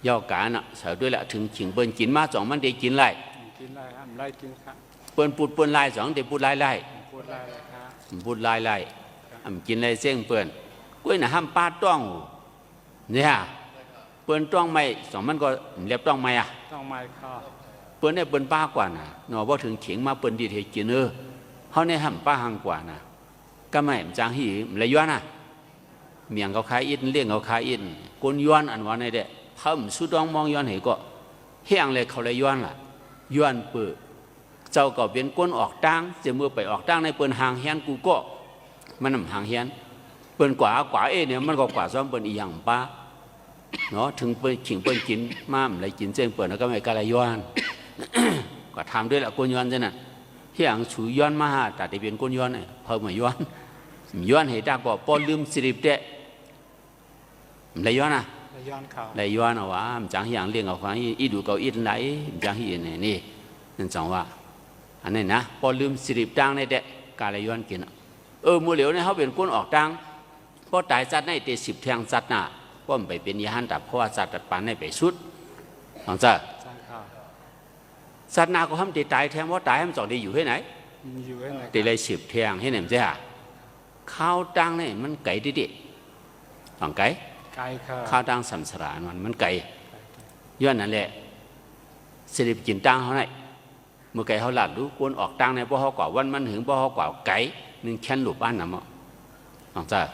ย่อการน่ะเสาด้วยละถึงขิงเปิ้นกินมาสองมันได้กินไรเปิ้นปูดเปิ้นไล่สองได้ปูดไล่พูดลายกินอะไรเสี่ยงเปื่อนกล้วยน่ะห้ามป้าต้องเนี่ยเปื่อนต้องไม่สองมันก็เรียบต้องไม่ต้องไม่ค่ะเปื่อนเนี่ยเปื่อนป้ากว่าน่ะเนาะพอถึงเขียงมาเปื่อนดีเทกินเขาเนี่ยห้ามป้าห่างกว่าน่ะก็ไม่จางหีเลยย้อนน่ะเมียงเขาขายอินเลี้ยงเขาขายอินกวนย้อนอันวันนี้เด้เพิ่มสุดองมองย้อนเหก็เฮียงเลยเขาเลยย้อนล่ะย้อนเปื่อเจ้าก็เป็นก้นออกตั้งจะเมื่อไปออกตั้งในเปิ้นหางเฮียนกูก็มันนำหางเฮียนเปิ้นกว่าเนี่ยมันก็กว่าซ้อมเปิ้นอีหยังป้าเนาะถึงเปิ้นขิงเปิ้นกินม้ามอะไรกินเจ้งเปิ้นแล้วก็ไม่กะไรย้อนก็ทำด้วยละก้นย้อนจ้ะน่ะเฮียงชูย้อนมาหาแต่ที่เป็นก้นย้อนเนี่ยเพิ่มมาย้อนเหตุก็ปอลืมสิริบเดะเลยย้อนนะเลยย้อนเอาว่าจังเฮียงเลี้ยงเอาฟังอีดูเก่าอีไหนจังเฮียนี่นั่นจังว่าอันนี้นะพอลืมสิริบตังในเด็กกาลย้อนกิน มือเหลียวเนี่ยเขาเป็นก้นออกดังเพราะตายจัดในเต10แทงจัดน่ะก็ไปเป็นยาหันดับเพราะว่าจัดตัดปานในไปสุดหลังจากสัตว์นาก็ทำตีตายแทงว่าตายมันจอดได้อยู่ที่ไหนตีเลย10แทงให้ไหนมั้ยจ๊ะข้าวตังเนี่ยมันไก่ดิหลังไก่ข้าวตังสัมสารมันไก่ย้อนนั่นแหละสิริกินตังเขาไหนเมื่อไก่เขาหลัดรู้ควรออกตังเนี่ยเพราะเขากว่าวันมันถึงเพราะเขากว่าไก่นึงแค่นหลุดบ้านน่ะมั้งหลังจาก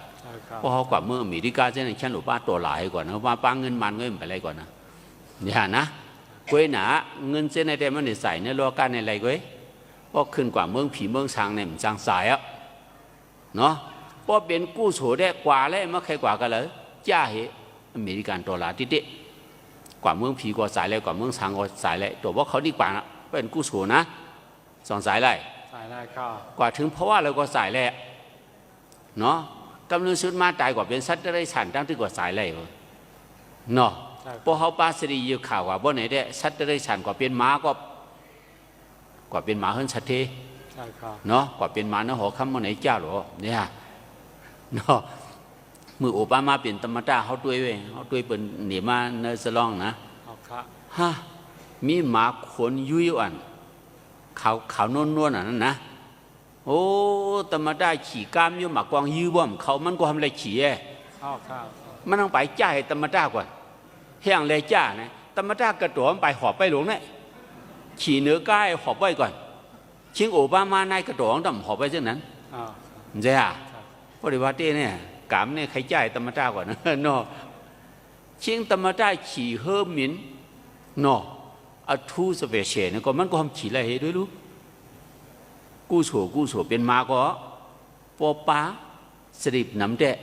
เพราะเขากว่าเมื่ออเมริกาเช่นแค่หลุดบ้านตัวหลายก่อนนะว่าป้าเงินมันก็ไม่ไปอะไรก่อนนะอย่านะกวยหนาเงินเส้นในแต่มันใส่ในโลกาในอะไรกวยเพราะขึ้นกว่าเมืองผีเมืองช้างเนี่ยมันจางสายอ่ะเนาะเพราะเป็นกู้โฉได้กว่าแล้วไม่ใครกว่ากันเลยจ้าเหอเมริกันตัวหลายติดกว่าเมืองผีกว่าสายเลยกว่าเมืองช้างกว่าสายเลยตัวว่าเขาดีกว่านะเป็นกู้โฉนะสองสายเลยกว่าถึงเพราะว่าเราก็สายแล้วเนาะกำลังชุดมาตายกว่าเป็นสัตว์ได้ฉันตั้งที่กว่าสายเลยเนาะพอเขาปาสรีอยู่ข่าวว่าบ่ไหนได้สัตว์ได้ฉันกว่าเป็นม้าก็กว่าเป็นม้าเฮิรนชัดเทเนาะกว่าเป็นม้าเนาะหัวคำบ่ไหนเจ้าหรอเนี่ยเนาะมือโอบามาเป็นธรรมดาเขาด้วยเว้ยเขาด้วยเป็นเหนียมาเนสลองนะฮะมีหมาขนยุยอ่อนขาวนวลๆนั่นนะโอ้ธรรมดาขี่ก้ามอยู่หมากกวางยื้อบ่มเขามันก็ทำอะไรขี่มันต้องไปจ่ายธรรมดาก่อนแห้งเลยจ้านะธรรมดากระโดดไปหอบไปหลวงเนี่ยขี่เนื้อก้ายหอบไปก่อนชิงโอบามาในกระโดดดำหอบไปเช่นนั้นใช่ไหมเพราะว่าเต้เนี่ยกามเนี่ยใครจ่ายธรรมดาก่อนนะเนาะชิงธรรมดาขี่เฮิร์มินเนาะอัทูสเปเชียลเนี่ยก็มันก็ทำขี่อะไรให้ด้วยรู้กู้โฉเป็นมาก็ปอป้าสริบน้ำเดะ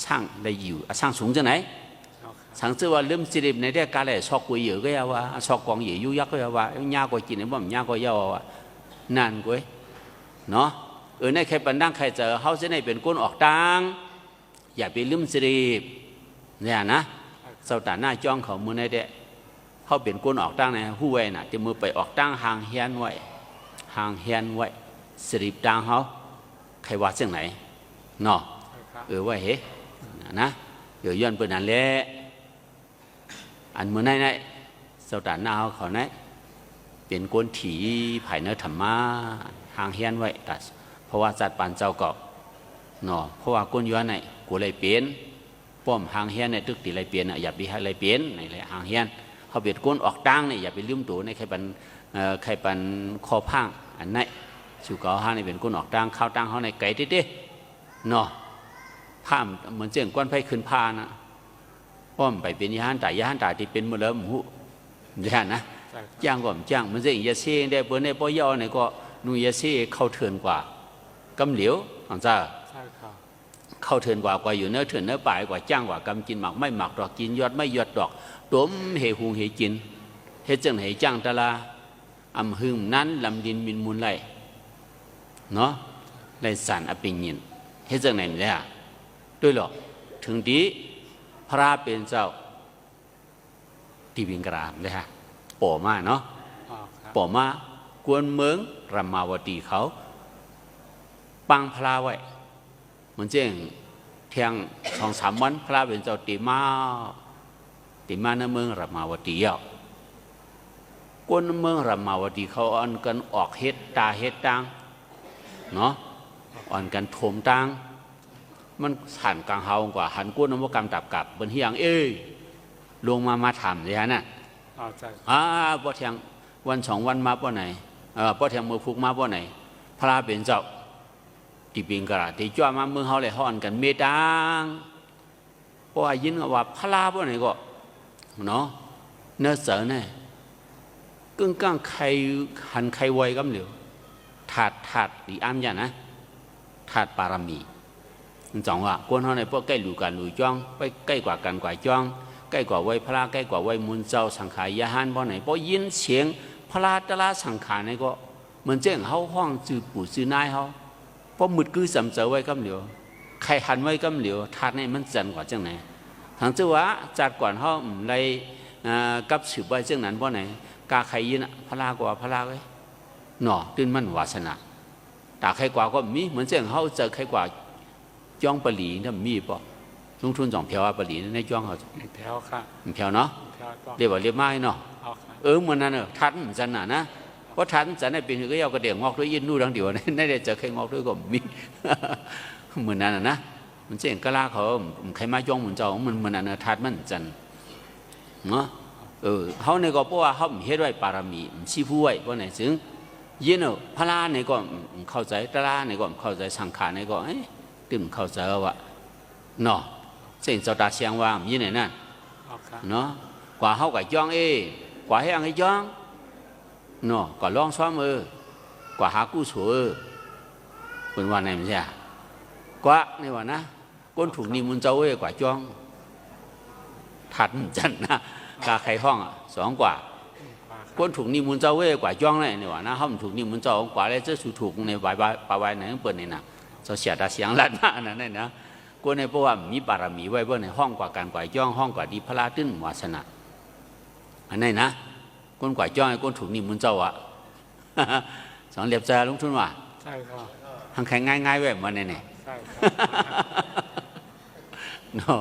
ช่างได้อยู่ช่างสูงจังไหนสังเกตว่าเริ่มสิริบในเรื่องการเลยชอกกุยเยอะก็ยาวว่าชอกกองเยอะยุยักก็ยาวว่าญาก็กินเนี่ยบ่มญาก็ยาวว่านั่นกุยเนาะในใครปันดังใครเจอเขาจะได้เป็นก้นออกตังอย่าไปลืมสิริบเนี่ยนะเสาตาหน้าจ้องเขามือในเดะเขาเป็นก้นออกตังในหู้ไว้น่ะจะมือไปออกตังห่างเฮียนไว้ห่างเฮียนไว้สิริบตังเขาใครว่าเช่นไหนเนาะว่าเฮ้นะเดี๋ยวย้อนไปนั่นแหละอันเมื่อไหร่เสาตาหน้าเขาเนี่ยเป็นก้นถีภายในธรรมะห่างเฮียนไว้เพราะว่าจัดปานเจ้าเกาะเนาะเพราะว่าก้นย้อนเนี่ยกูเลยเปลี่ยนป้อมห่างเฮียนในตึกตีเลยเปลี่ยนอย่าไปให้เลยเปลี่ยนในเลยห่างเฮียนเขาเบียดก้นออกตั้งเนี่ยอย่าไปลืมตัวในใครปันคอพังอันนั้นชูเกาห้าในเป็นก้นออกตั้งข้าวตั้งเขาในไก่เต้เนาะผ้าเหมือนเจียงก้อนไผ่ขึ้นผ้านะป้อมไปเป็นยาหันตายที่เป็นเมื่อเริ่มหูยานะจ้างก็จ้างมันจะยาเซ่ได้เปิดในป้อยอเนี่ยก็นุ่ยยาเซ่เข้าเถื่อนกว่ากำเหลียวอันจ้าเข้าเถื่อนกว่าอยู่เนื้อเถื่อนเนื้อป่ายกว่าจ้างกว่ากำกินหมักไม่หมักดอกกินยอดไม่ยอดดอกต้มเหหุงเหจินเหจังเหจ้างตะลาอำหึงนั้นลำดินมินมุนไหลเนาะไหลสารอภิญินเหจังไหนไม่ได้ด้วยหรอกถึงดีพระเป็นเจ้าที่วิงกรามเลยฮะป่อมาเนาะป่อมากวนเมืองรามาวตีเขาปังพระไว้เหมือนเจ้งเที่ยง2-3 วันพระเป็นเจ้าตีมาในเมืองรามาวตีอ่ะกวนเมืองรามาวตีเขาอ่อนกันออกเฮ็ดตาเฮ็ดตังเนาะอ่อนกันโถมตังมันหันกลางเฮากว่าหันก้นนวัตกรรมตับกับบนเฮียงลงมาถามเลยฮะน่ะพ่อเทียงวัน2 วันมาป้อไหนพ่อเทียงมือพุกมาป้อไหนพระเป็นเจ้าที่เป็นกระดาษที่จ้ามาเมืองเขาเลยห่อนกันเมตังเพราะว่ายินว่าพระป้อไหนก็เนาะเนื้อเสือเนี่ยกึ่งกลางใครหันใครไวก็เหลียวถาดหรืออ้ามยันนะถาดปารามีจังว่าคนเขาในพวกใกล้หลู่กันหลู่จ้องไปใกล้กว่ากันกว่าจ้องใกล้กว่าไว้พระใกล้กว่าไว้มุนเจ้าสังขารยาหันเพราะไหนเพราะยินเสียงพระตละสังขารนี่ก็เหมือนเจ้งเขาห้องจือปู่จือนายเขาเพราะมืดคือสำเจอไว้กำเหลียวใครหันไว้กำเหลียวถาดนี่มันจันกว่าจังไหนทางเจ้าว่าจัดก่อนเขาในกับสืบไว้จังนั้นเพราะไหนกาใครยินพระกว่าพระไว้หน่อตื่นมันวาสนา ตาใครกว่าก็มีเหมือนเสียงเขาเจอใครกว่าจ้องปลีนั่นมีป่ะลุงทุนจ่องเพียวปลีในจ้องเขาเพียวค่ะเพียวเนาะเรียกว่าเรียบไม้เนาะเหมือนนั้นทันจันน่ะนะเพราะทันจันในปีนึงก็ยาวกระเดี่ยงงอกด้วยยินนู่ดังเดียวนี่ได้เจอใครงอกด้วยก็มีเหมือนนั้นนะมันเสียงกะลาเขาใครมาจ้องเหมือนเจ้ามันเหมือนนั้นทันมันจันเนาะเขาในก็เพราะว่าเขาเฮ็ดไว้ปารมีชี้ผู้ไว้เพราะไหนถึงยินพระลาในก็เข้าใจตลาในก็เข้าใจสังขารในก็ตื่นเข้าใจว่าเนาะเส้นเจ้าตาเสียงว่ายินไหนนั่นเนาะกว่าเขากับย่องกว่าให้ยังให้ย่องเนาะกว่าลองซ้อมกว่าหากู้สวยเป็นวันไหนไม่ใช่กว่าในวันนะก้นถูกนิมนต์เจ้ากว่าจ้องถัดจันนะกาใครห้อง2 กว่าก้นถูกนิมนต์เจ้ากว่าจ้องเลยในวันนะเขาถูกนิมนต์เจ้ากว่าเลยจะสูถูกในปลายไหนเปิดนี่นะเจ้าเสียดาเสียงลั่นนะนั่นนะก้นในเพราะว่ามีบารมีไว้เพื่อในห้องกว่าการกว่าจ้องห้องกว่าดีพระราตึ้นวาสนาอันนี้นะก้นกว่าจ้องก้นถูกนิมนต์เจ้า2 เหลียบใจลงทุนว่าใช่ครับทางใครง่ายๆไว้มาเนี่ยใช่ครับเนาะ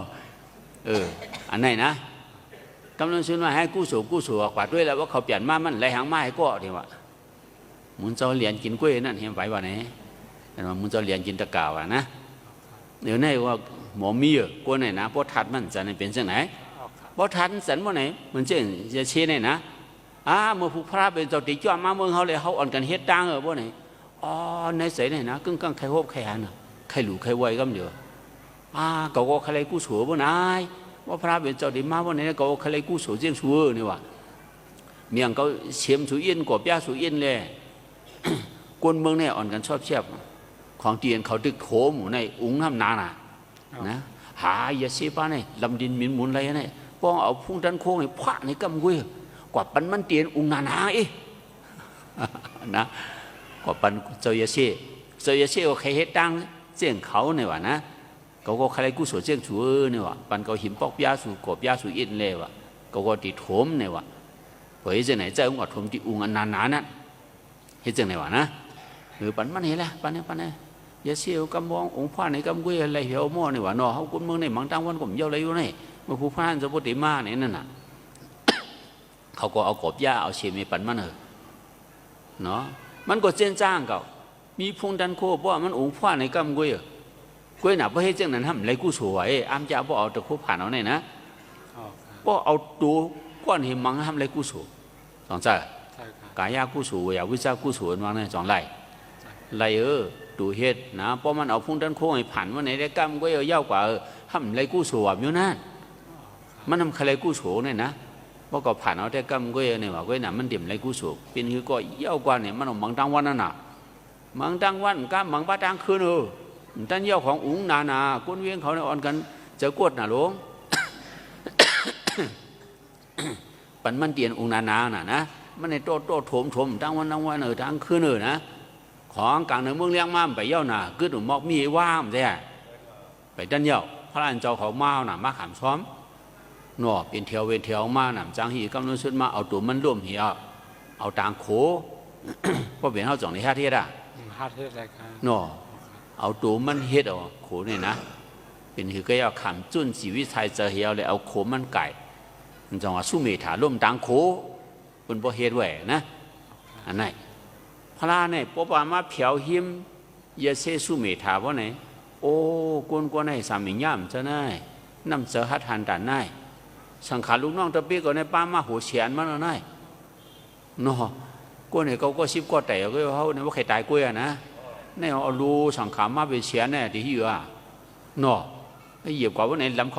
อันไหนนะกำลังซื้อมาให้กู้สูกว่าด้วยแล้วว่าเขาเปลี่ยนมามันไรหางไม้ก็ดีว่ามุนเจ้าเหรียญกินกล้วยนั่นเห็นไหมวะเนี่ยแต่ว่ามุนเจ้าเหรียญกินตะกาวนะเดี๋ยวนี้ว่าหมอมีกล้วยไหนนะเพราะทัดมันจะเป็นเช่นไหนเพราะทัดสันว่าไหนมันเช่นจะเชี่ยไหนนะเมื่อผู้พระเป็นเจ้าติจ้ามาเมืองเขาเลยเขาอ่อนกันเฮ็ดตังว่าไหนในใส่ไหนนะกึ่งใครโฮบใครหันใครหลู่ใครไวก็เดียวก็ใครกู้สูบ่นายว่าพระเป็นเจ้าดีมาว่าไหนก็ใครกู้สูเจียงสูนี่ว่าเมียงเขาเฉียมสูอินกบยาสูอินเลยกวนเมืองเนี่ยอ่อนกันชอบเชียบของเตียนเขาตึกโขมในอุ้งน้ำนานะหายาเสพเนี่ยลำดินมินหมุนอะไรเนี่ยป้องเอาพุ่งดันโค้งให้พระในกำกุ้ยกว่าปันมันเตียนอุ้งนานะกว่าปันเจ้ายาเสว่าใครเฮ็ดตังเจียงเขาเนี่ยว่านะก็ใครกู้สูเจียงสูเนี่ยว่าปันเขาหิมปอกยาสูกบยาสูอินเลยว่าก็ติดโถมเนี่ยว่าเฮ้ยจะไหนเจ้าว่าโถมติอุ้งนานั่นเฮ็ดจังไหนวะนะปันมันเห็นแล้วปันเนี่ยยาเสพกำมององค์พระในกำกุ้ยอะไรเหี่ยวหม้อเนี่ยว่าเนาะเขาคนเมืองในมังตังวันก็มีอะไรอยู่นี่เมื่อผู้พระจะพูดมาเนี่ยนั่นน่ะเขาก็เอากบยาเอาเชมีปันมันเนาะมันก็เจนจ้างเขามีพงดันโคเพราะมันองค์พระในกำกุ้ยกุ้ยหนาเพราะเหตุจังนั้นทำไรกู้สวยอ้ามจะบ่เอาตะคุบผ่านเอาเนี่ยนะบ่เอาตัวก้อนหิมังทำไรกู้สวยสองจ้ากายากู้สวยวิชากู้สวยมาเนี่ยสองไรดูเหตุนะเพราะมันเอาพงดันโคให้ผ่านว่าไหนได้กำกุ้ยเอาเย้ากว่าทำไรกู้สวยอยู่นั่นมันทำใครกู้สวยเนี่ยนะเพราะก็ผ่านเอาแต่กำกุ้ยเนี่ยว่ากุ้ยน่ะมันเดี่ยมไรกู้สวยเป็นคือก็เย้ากว่าเนี่ยมันเอามังตังวันนั่นน่ะมังตังวันก็มังบ้าตังคืนท่านเย้าของอุ้งนาก้นเวียงเขาเนี่ยอ่อนกันเจอกวดน่ะหลวง ปันมันเตียนอุ้งนาน่ะนะมันในโตโถมทั้งวันทั้งคืนนะของกลางในเมืองเลี้ยงม้าไปเย้าน่ะกึศมอกมีว่ามใช่ไปท่านเย้าพระราชเจ้าเขาเมาน่ะมาขามซ้อมหนอเป็นเทียวมาน่ะจางหีกำลังชุดมาเอาตัวมันร่วมเหี่ยวเอาต่างโขเพราะเป็นเขาจ่องใน5 เทศ5 เทศอะไรครับหนอเอาตัวมันเฮ็ดโขเนี่ยนะเป็นคือก็要ขำจุนชีวิตไทยจะเหี่ยวเลยเอาโขมันไก่มันจังว่าสู้เมถาร่วมต่างโขเป็นบ่เฮ็ดไว้นะอันไหนพระเนี่ยปปามาเผียวหิมเยเซสู้เมถาว่าไหนโอ้กวนไหนสามีย่ำจะไหนน้ำเสือหัดหันด่านไหนสังขารลูกน้องตะปีก็ในป้ามาหัวเฉียนมันไหนเนาะกวนเนี่ยก็10 ก็แต่ก็เขาเนี่ยว่าใครตายกล้วยนะเนี่ยเอาลูสังขารมาเป็นเฉียนเนี่ยที่อยู่เนาะเหยียบกว่าว่าไหนลำเข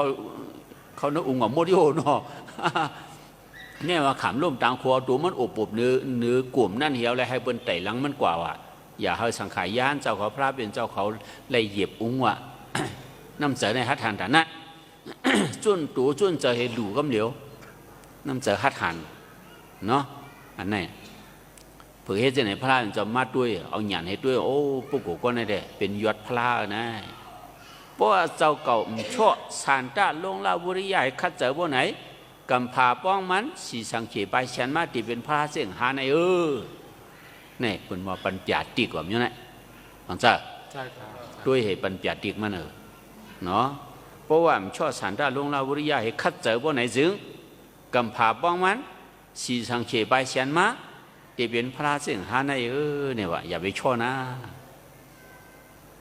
าเนื้ออุ้งกับโมดิโอเนาะเนี่ยว่าขามร่วมต่างครัวตัวมันอบเนื้อกลุ่มนั่นเหี่ยวเลยให้เปิ้นไต่หลังมันกว่าว่ะอย่าให้สังขารย่านเจ้าเขาพระเป็นเจ้าเขาเลยเหยียบอุ้งว่ะน้ำเสือในหัดหันฐานะจุนตัวจุนจะเห็นหลู่กำเหลียวน้ำเสือหัดหันเนาะอันนี้เผื่อให้เจ้าไหนพระจะมาด้วยเอาหยาดให้ด้วยโอ้ปุ๊กโกก็ได้เป็นยอดพระนะเพราะเจ้าเก่าชั่วสานตาลงลาบุริยายคัดเจอบ่ไหนกำพาป้องมันสีสังเขไปฉันมาติเป็นพระเสียงหาในเนี่ยเป็นว่าปัญญาติกว่าอยู่นะ ฟังจ้า ใช่ครับ ด้วยเหตุปัญญาติกมันเนาะเพราะว่ามันชอบสันดาลงลาวุริยาให้คัดเจอบ่ไหนจึงกำผาบ้องมันสีสังเขไปเชียนมาเดี๋ยวเป็นพระสิ่งหาในเนี่ยว่าอย่าไปชั่วนะ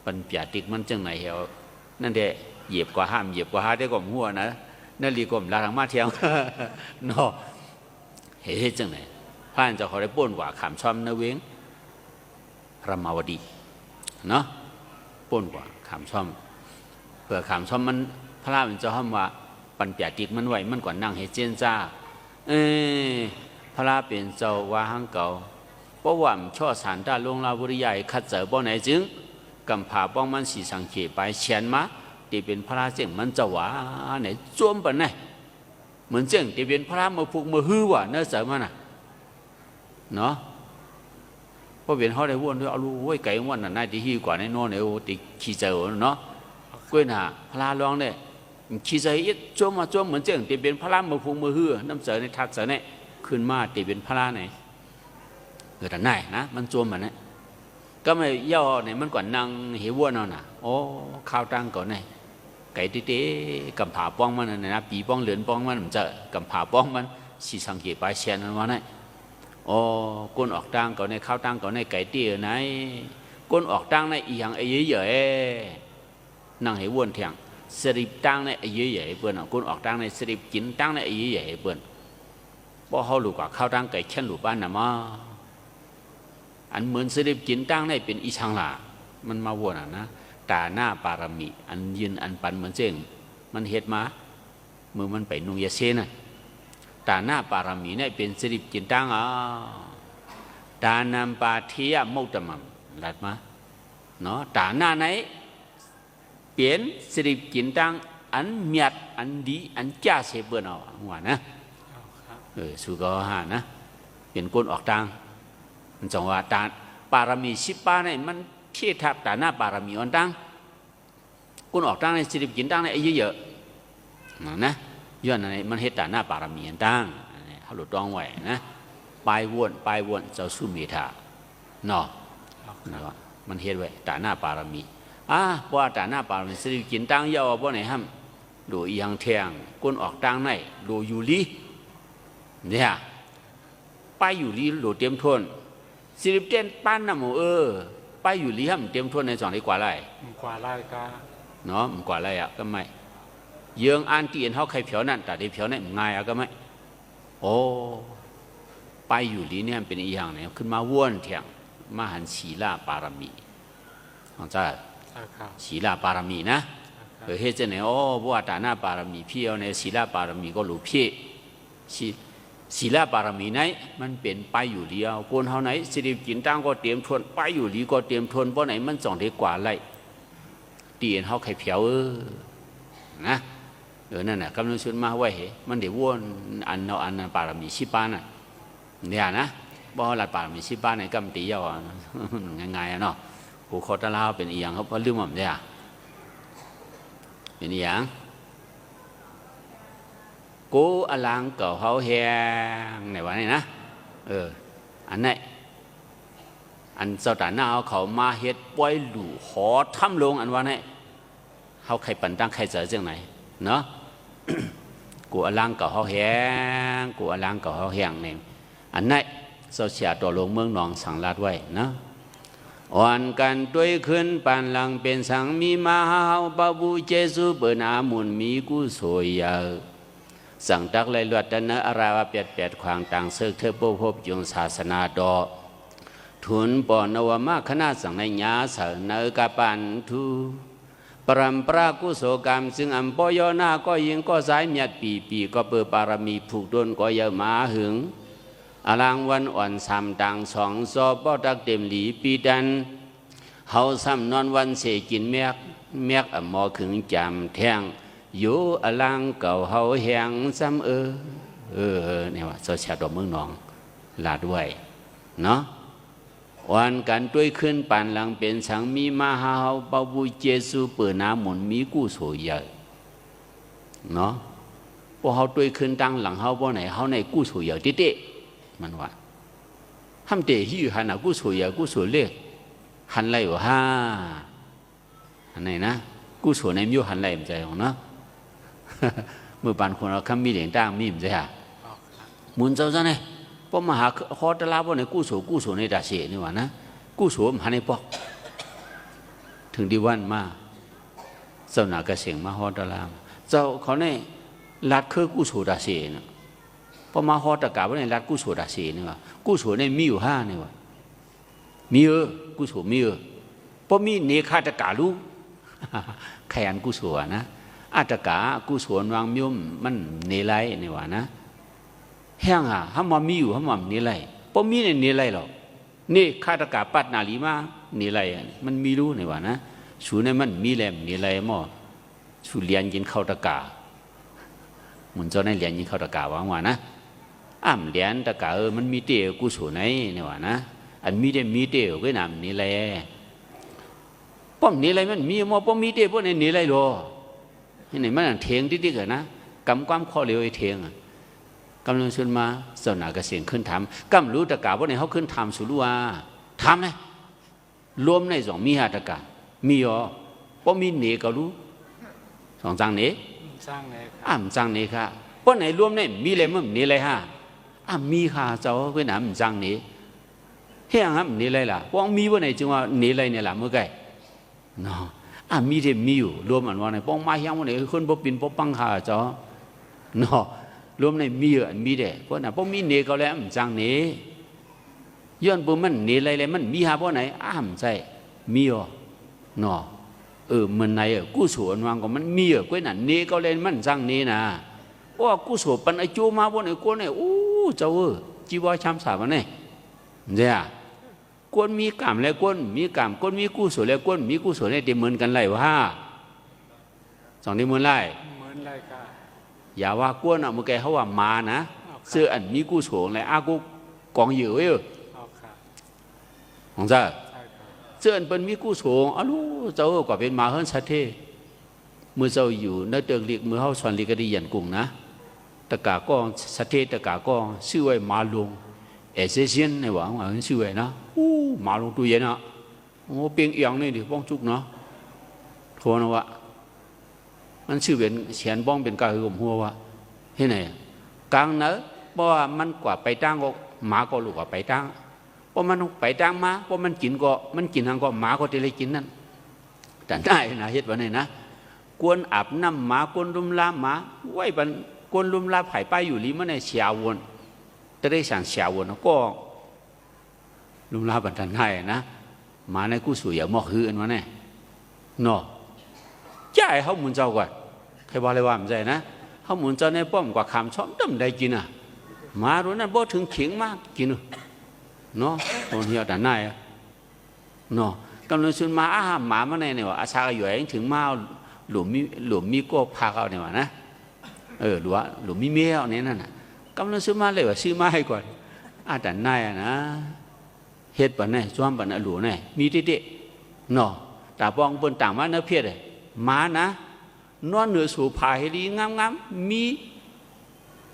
ปัญญาติกมันจังไหนเหรอนั่นเด้เหยียบกว่าห้ามเหยียบกว่าห้าได้ก่อมหัวนะนั่นรีก่อมลาทางมาเที่ยวเนาะเฮ้ยจังไหนพระอันจะขอได้ป้วนกว่าขามช่อมนะเวงรามาวดีเนาะป้วนกว่าขามช่อมเผื่อขามช่อมมันพระมันจะห้ามว่าปัญญาติกมันไหวมันกว่านั่งให้เจนจ้าพระเป็นเจ้าว่าหังเก่าเพราะว่าช่อสารด้าลงลาวุริยาคัดเจอบ่ไหนจึงกำผาบ้องมันสีสังเขไปเชียนมาที่เป็นพระเจ้ามันจะว่าไหนจ้วมปนไหนเหมือนเจ้าที่เป็นพระมาผูกมาฮือว่าเนื้อเสริมมันเนาะเพราะเป็นเขาได้วนด้วยเอาลูกไว้ไก่วันน่ะนายที่ฮีกว่าในโน่นเนี่ยโอ้ติขี้เจอเนาะก้วยหน้าพระร้องเนี่ยขี้เจออีจ้วมมาจ้วมเหมือนเจ้าที่เป็นพระมาผูกมาฮือน้ำเสริมในทักเสริมเนี่ยขึ้นมาที่เป็นพระไหนแต่ไหนนะมันจ้วมมันเนี่ยก็ไม่ย่อเนี่ยมันกว่านั่งเหววนเอาน่ะโอ้ข้าวตั้งก่อนเนี่ยไก่เต๊กำผาป้องมันนะปีป้องเหลือนป้องมันจะกำผาป้องมันสีสังเกตไปเชียนนั้นว่าเนี่ยโอ้ก้นออกตั้งก่อนในข้าวตั้งก่อนในไก่เตี้ยไหนก้นออกตั้งในอีหยังไอ้เยอะๆนั่งเหวนเถียงสริปตั้งในไอ้เยอะๆเปิ้นก้นออกตั้งในสริปกินตั้งในไอ้เยอะๆเปิ้นเพราะเขาหลุดกว่าข้าวตั้งไก่เช่นหลุดบ้านน่ะมาอันเหมือนสริปกินตั้งในเป็นอีชังหล่ามันมาวนนะตาหน้าปารมีอันยืนอันปันเหมือนเจ้งมันเฮ็ดมาเมื่อมันไปนุงยาเซน่ะตาหน้าปารมีเนี่ยเป็นสริปกินตั้งตานามปาเทียมุตตมัมหลัดมาเนาะตาหน้าไหนเปลี่ยนสริปกินตั้งอันเมียดอันดีอันจ้าเสเบื่อเอาหัวนะสุกหานะเป็นก้นออกตังมันจังว่าตาปารมี18เนี่ยมันเทียบตาหน้าปารมีอันตังก้นออกตังในสริปกินตั้งในเยอะๆนะย้อนอะไรมันเฮ็ดตาหน้าปารมีอันตังเขาหลุดต้องไว้นะปลายวนเจ้าสุเมธาเนาะมันเฮ็ดไว้ตาหน้าปารมีเพราะตาหน้าปารมีสริปกินตั้งย่อบ่ไหนห้ำดูอีหยังเทียงก้นออกตังในดูอยู่ลีเนี่ยไปอยู่ลีโหลเตรียมทวนสิริเต้นปั้นนะหมูไปอยู่ลีห้ำเตรียมทวนในสองดีกว่าไรกว่าไรก็เนาะมันกว่าไรก็ไม่เยืองอันตีนเขาใครเผียวนั่นแต่ที่เผียวนั่นง่ายก็ไม่โอ้ไปอยู่ลีเนี่ยเป็นอีหยังเนี่ยขึ้นมาว่นเถียงมหันศีลาปารมีของจ้าศีลาปารมีนะเฮ็ดจะไหนโอ้บัวตาหน้าปารมีพี่เอาในศีลาปารมีก็หลุดพี่ศีลปารมีไหนมันเป็นไปอยู่เดียวคนเฮาไหนสิริกินตั้งก็เตรียมทวนไปอยู่ดีก็เตรียมทวนเพราะไหนมันจ่องได้กว่าไรตีนเฮาไข่เผียวนะนั่นน่ะกำลังชวนมาไว้มันเดี๋ยววนอันเอาอันปารมี18น่ะเนี่ยนะบ่หลัดปารมี18ในกำตีเยาง่ายๆเนาะผู้ขอตะลาวเป็นอีหยังเขาบ่ลืมมันเนี่ยเป็นอีหยังกูอลังเก่าเขาแหงไหนวะนี่นะอันไหนอันเจ้าตาหน้าเขามาเฮ็ดป่วยหลู่หอทำลงอันว่าไหนเขาใครปั่นตั้งใครเจอจังไหนเนาะ กูอลังเก่าเขาแหงกูอลังเก่าเขาแหงเนี่ยอันไหนเจ้าเสียตัวลงเมืองหนองสังลาดไว้นะอ่อนกันด้วยขึ้นปานหลังเป็นสังมีมาเฮาบาบูเจสุเปิดอามุนมีกูสวยยาสั่งตักเลยลวดนะอาราวเปียดควางต่างเสกเธอพบยงศาสนาดอทุนปอนวมาคณะสั่งในญาเสนกาปันทุปรำปรากุโสกรรมซึ่งอัมปยนาก็ยิงก็สายเมียดปีก็เปิดปารมีผูกดนก็เยอะมาหึงอลังวันอ่อนสามต่างสองซอบ่ตักเต็มหลีปีดันเฮาซ้ำนอนวันเสกินเมียกหมอขึงจำแทงอยู่อลังเก่าเฮาแหงซ้ำเนี่ยว่าโซเชียลดอกเมืองหนองลาด้วยเนาะวันกันด้วยขึ้นปานหลังเป็นสังมีมาเฮาปาบุเจสุเปิดน้ำหมุนมีกู้โสใหญ่เนาะพอเฮาด้วยขึ้นตั้งหลังเฮาบ่ไหนเฮาในกู้โสใหญ่เตะมันว่าทำเตะหิ้วหันกู้โสใหญ่กู้โสเล็ก หันไหลว่าห้าอันไหนนะกู้ส่วนในมิวหันไหลมันใจของเนาะ เมื่อปานคนเราคำมีเหลียงต่างมีมันใจฮะมุนเจ้าซะเนี่ยพอมาหาคอตลาบ่ในกู้ส่วนในดาเสียนี่ว่านะกู้ส่วนหันในปอกถึงดีวันมาเจ้าหน้ากระเสียงมาฮอตลาเจ้าเขาเนี่ยรัดเครือกู้ส่วนดาเสียเนาะพอมาฮอตกาว่าในรัดกู้ส่วนดาเสียนี่ว่ากู้ส่วนในมีอยู่ห้านี่ว่ามีกู้ส่วนมีพอมีเนคาตกาลูขยันกู้ส่วนนะอาตกากู้ส่วนวางมิวมันเนไลนี่ว่านะแห้งอ่ะห้ามมีอยู่ห้ามเนไลพอมีในเนไลหรอกนี่คาตกาปัดนาลีมาเนไลมันมีรู้นี่ว่านะสูในมันมีแหลมเนไลหม้อสูเรียนยินเข้าตกามันจะในเรียนยินเข้าตกาวางว่านะเรียนตกามันมีเตะกู้ส่วนไหนนี่ว่านะอันมีเตะก็นำเนไลป้อมเนไลมันมีหม้อป้อมมีเตะป้อมในเนไลหรอนี่มันเถียงดิ๊กๆนะกำความข้อเลี้ยวไอ้เถียงกำลังชวนมาเจ้าหน้าก็เสียงขึ้นถามกำรู้ตะกาว่าในเขาขึ้นถามสุรุวาถามเลยรวมในสองมีหาตะกามีอ๋อป้อมีเนก็รู้สองจังเนจังเนจังเนค่ะป้อไหนรวมในมีอะไรมั่งเนอะไรฮะมีค่ะเจ้าเว้ยนะมันจังเนเฮียงครับเนอะไรล่ะป้องมีว่าไหนจึงว่าเนอะไรเนี่ยล่ะเมื่อไงเนาะมีเดมีอยู่รวมอันว่าไหนป้องมาเฮียงว่าไหนคนบ่ปินบ่ปังค่ะเจ้าเนาะรวมในมีมีเด้เพราะน่ะป้องมีเนก็แล้วมันจังเนย้อนบ่มันเนอะไรมันมีหาบ่ไหนใช่มีอ๋อเนาะมันไหนกู้ส่วนวางก็มันมีก้วยน่ะเนก็เลยมันจังเนนะว่ากู้ส่วนปันไอจูมาบ่ไหนกวนเนี่ยเจ้าจีวรช้ำสามันเนี่ยเนี่ยกวนมีกรรมแล้วกวนมีกรรมกวนมีกู้ส่วนแล้วกวนมีกู้ส่วนเนี่ยเต็มเหมือนกันไรวะสองเต็มเหมือนไรค่ะอย่าว่ากวนอ่ะเมื่อกี้เขาว่ามานะเสื้ออันมีกู้ส่วนอะไรกูกองอยู่ของเจ้าเสื้ออันเป็นมีกู้ส่วนลูเจ้าก็เป็นมาเฮิรนสัตเทเมื่อเจ้าอยู่ในเตืองเรียกเมื่อเขาสอนเรียกได้ยันกุ้งนะตะกาก็สัตเทตะกาก็ชื่อว่ามาลงเอเชียนในหวังว่าชื่อว่านะมาลงตัวเย็นนะเปียงเอียงนี่ดิป้องจุกเนาะโทรนะวะมันชื่อเป็นเขียนบ้องเป็นกาหือผมหัววะเห็นไหมกลางเนอะเพราะว่ามันกว่าไปตั้งก็หมาก็ลูกกว่าไปตั้งเพราะมันไปตั้งมาเพราะมันกินทางก็หมาก็จะเลยกินนั่นแต่ได้นะเฮ็ดวันนี้นะกวนอาบน้ำหมากวนลุมลาหมาไว้บันกวนลุมลาไผ่ไปอยู่ลีมันในเสียวนจะได้สั่งเสียวนก็ลุมลาบันทันได้นะหมาในกู้สู่อย่ามอกฮืออันวะเนี่ยเนาะใจเขาหมุนเจ้าก่อนใครบอกเลยว่ามันใจนะเขาหมุนเจ้าในป้อมกว่าคำชอบตั้มได้กินหมาตัวนั้นบ่ถึงเข็งมากกินเนาะคนเหี่ยวแต่ไหนเนาะกำลังชวนมาหมามาในเนี่ยว่าอาชาอยู่เองถึงมาหลุมมีก็พาเขาเนี่ยว่านะหลุมมีเมียเนี่ยนั่นน่ะกำลังซื้อมาเลยว่าซื้อมาให้ก่อนแต่ไหนนะเฮ็ดปันไหนซ้อมปันหลวงไหนมีเด็ดเนาะแต่ปองบนต่างมาเนื้อเพียรเลยมานะนอนเหนือสู่ผาเฮลีงามมี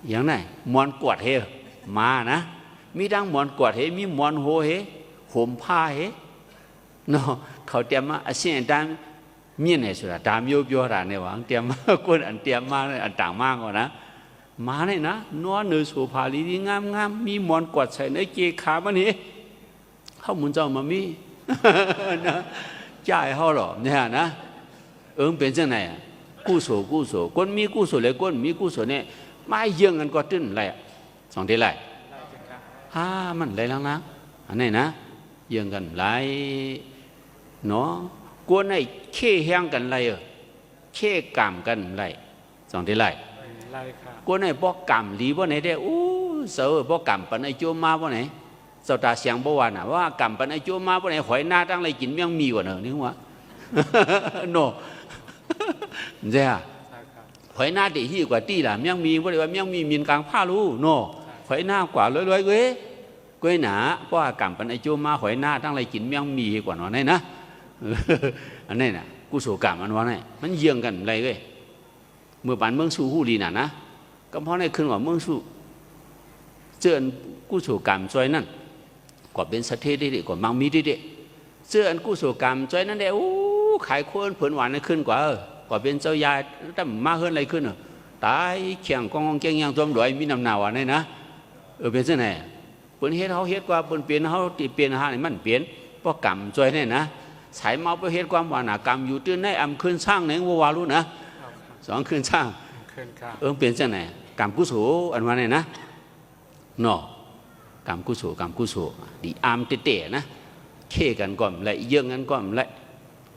อย่างไหนมอนกวดเฮมานะมีดังมอนกวดเฮมีมอนโฮเฮห่มผ้าเฮเนาะเขาเตรียมมาเสียงดังมีเนี่ยสุดาตามโยบโยราเนี่ยว่าเตรียมมากวนอันเตรียมมาอันต่างมากกว่านะมาเนี่ยนะนอนเหนือสู่ผาเฮลีงามมีมอนกวดใส่เนื้อเกขามันนี่เขาหมุนเจ้ามามีนะจ่ายเขาหรอเนี่ยนะเป็นจังไหนกู้โสคนมีกู้โสเลยคนมีกู้โสเนี่ยไม่เยื่อกันก็ตื้นไรสองทีไรมันไรลังนะอันนี้นะเยื่อกันไรเนาะกวนไอ้เข่แห้งกันไรเข่กามกันไรสองทีไรกวนไอ้บ่กามหลีบ่ไหนได้เสือบ่กามปันไอ้โจมาบ่ไหนเจ้าตาเสียงบ่วานะว่ากามปันไอ้โจมาบ่ไหนหอยหน้าตั้งไรกินเมี่ยงมีกว่าเนอะนี่วะโนเจ้าหอยหน้าตีที่กว่าตีล่ะเมี่ยงมีบ่ได้ว่าเมี่ยงมีมีนกลางผ้ารู้โนหอยหน้ากว่าลอยๆเว้ยหนาเพราะว่ากามปันไอ้โจมาหอยหน้าตั้งไรกินเมี่ยงมีกว่านั่นนะอันนี้น่ะกุศลกรรมอันว่าไงมันเยื่อกันอะไรเว้ยเมื่อปานเมืองสู้หูดีน่ะนะก็เพราะในคืนว่าเมืองสู้เจอกุศลกรรมซอยนั่นก็เป็นสัตเทได้กว่ามังมีได้ เสื้ออันกู้สู่กรรมจ้อยนั่นเด้อู้ขายคนผลหวานนั่นขึ้นกว่ากว่าเป็นเจ้ายาแต่มาเฮิรนอะไรขึ้นตายเขียงกองเกียงยังจมรวยมีน้ำหนาวนี่นะเป็นเช่นไหนเปิ้นเฮ็ดเขาเฮ็ดกว่าเปิ้นเปลี่ยนเขาติเปลี่ยนหานี่มันเปลี่ยนเพราะกรรมจ้อยนี่นะสายเมาไปเฮ็ดความหวานกรรมอยู่ตื้นในอำคืนสร้างในวัววารู้นะสองคืนสร้างเปลี่ยนเช่นไหนกรรมกุศลอันว่านี่นะเนาะกรรมกุศลดีอามเตะนะเคกันก่อนเลยเยื่อกันก่อนเลย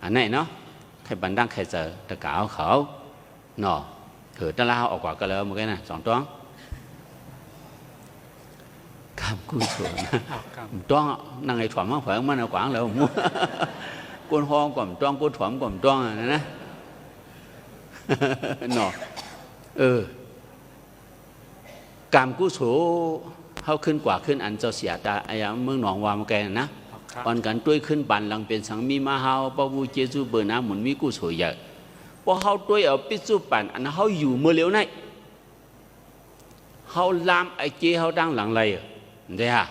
อันไหนเนาะใครบันดังใครเจอตะกาวเขาเนาะถือตะลาออกกว่ากันเลยมั้งนะสองตัวกรรมกุศลตัวนั่งไอ้ถ่วมมั่งเผยมันเอากวางแล้วมั่วกวนห้องก่อนตัวกวนถ่วมก่อนตัวนะเนาะกรรมกุศลเขาขึ้นกว่าขึ้นอันเจ้าเสียตาไอ้ยังเมืองหนองวามแกนะอ่อนกันด้วยขึ้นบันหลังเป็นสังมีมาเฮาปะวูเจจูเบอร์น้ำหมุนมีกุศลเยอะพอเฮาด้วยเอาปิจูปันอันเฮาอยู่เมื่อเร็วnàyเฮาลามไอ้เจเฮาดังหลังไรได้ฮะ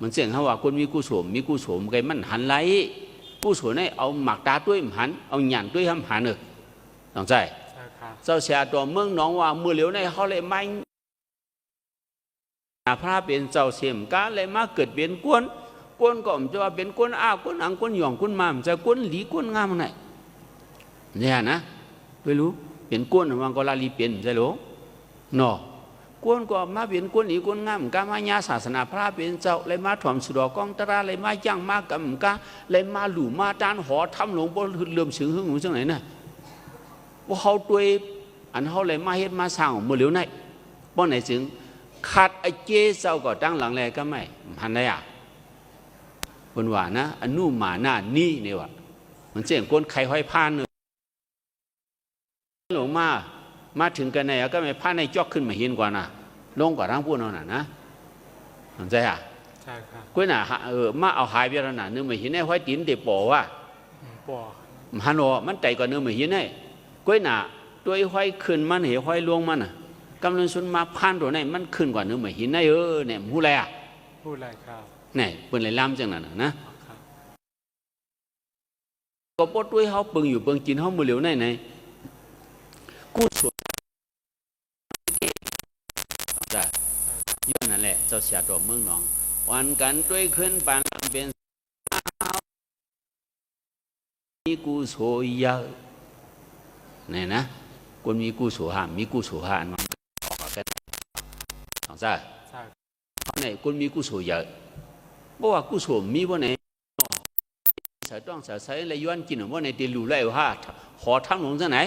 มันเสียงเขาว่าคนมีกุศลไงมันหันไรกุศลnàyเอาหมักตาด้วยหันเอาหยันด้วยทำหันต้องใจเจ้าเสียตัวเมืองหนองว่าเมื่อเร็วnàyเขาเลยไม่พระเป็นเจ้าเสียมกาเลยมาเกิดเป็นกวนก็จะว่าเป็นกวนอ้าวกวนอังกวนหย่องกวนมามจะกวนหลีกวนงามไหนเนี่ยนะไม่รู้เป็นกวนมันก็ลาลีเป็นใช่หรือเนาะกวนก็มาเป็นกวนหลีกวนงามกามาญาศาสนาพระเป็นเจ้าเลยมาถ่อมสุดอกองตระเลยมาย่างมากำกาเลยมาหลู่มาจานหอทำหลวงพ่อเลื่อมถึงหึงหูจังไหนน่ะว่าเขาตัวอันเขาเลยมาเฮ็ดมาสร้างเมื่อเร็วไหนป้อนไหนจึงขาดไอ้เจ้เจ้าก็ตั้งหลังแรกก็ไม่หันได้อ่ะบนว่านะอนุมาหน้านี่เนี่ยวะมันเสียงก้นไข่ห้อยผ้าเนื้อหลงมาถึงกันไหนก็ไม่ผ้าในจอกขึ้นมาเห็นกว่านะลงกว่าร่างพูดเอาหน่ะนะสนใจอ่ะใช่ครับก้นน่ะมาเอาหายไปแล้วน่ะเนื้อมาเห็นได้ห้อยตีนเด็บปอว่าปอฮันโนมันใจกว่าเนื้อมาเห็นได้ก้นน่ะตัวห้อยขึ้นมันเหวห้อยลวงมันน่ะกำลังสุนมาพันตัวไหนมันขึ้นกว่าเนื้อมาเห็นได้เนี่ยหูอะไรอ่ะหูอะไรครับเนี่ยเป็นไรล้ำจังนั้นนะก็ปดด้วยเขาเปิงอยู่เปิงกินเขามือเหลียวไหนกู้ส่วนจ้ะย้อนนั่นแหละเจ้าเสียดอกเมืองหนองวันกันด้วยขึ้นปานเป็นมีกู้โสยะเนี่ยนะคนมีกู้โสหามีกู้โสหาอันมันออกกันสองจ้ะเนี่ยคนมีกู้โสยะเพราะว่ากุศลมีว่าไหนสายต้องสายเลยย้อนกินว่าไหนเตลูไล่ว่าหอทั้งหลงจะไหน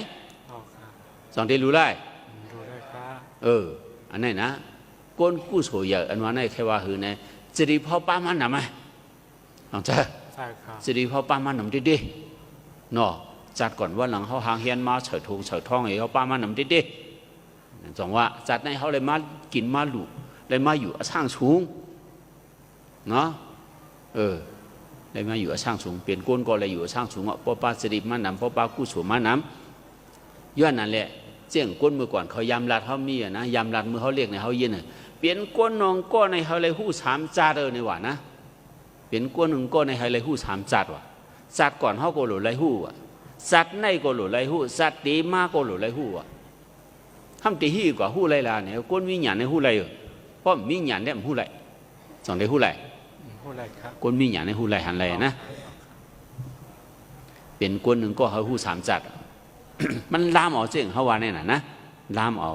สองเตลูไล่อันไหนนะก้นกุศลเยอะอันว่าไหนแค่ว่าหือไหนจะดีพอป้ามันหนำไหมลองจ้ะจะดีพอป้ามันหนำดิเนาะจัดก่อนว่าหลังเขาหางเฮียนมาเฉยทองไอ้เขาป้ามันหนำดิสองว่าจัดในเขาเลยมากินมาหลุเลยมาอยู่สร้างสูงเนาะเลยมาอยู่สร้างสูงเปลี่ยนก้นก็เลยอยู่สร้างสูงเพราะป้าสิริมานำเพราะป้ากู้สูมานำย้อนนั่นแหละเจียงก้นเมื่อก่อนเขายำรัดเขามีนะยำรัดมือเขาเรียกในเขาเย็นเปลี่ยนก้นนองก้อนในเขาเลยหู้สามจัดในว่านะเปลี่ยนก้นหนึ่งก้อนในเขาเลยหู้สามจัดว่ะจัดก่อนเขาก็หลุดไรหู้จัดในก็หลุดไรหู้จัดตีมาก็หลุดไรหู้ทำตีฮีกว่าหู้ไรล่ะเนี่ยก้นมีหยาดในหู้ไรเพราะมีหยาดเนี่ยหู้ไรสองได้หู้ไรคนมีอย่างในหูไหลหันไหลนะเป็นคนหนึ่งก็เขาหูสามจัดมันลามเอาเสียงเขาว่าเนี่ยนะลามเอา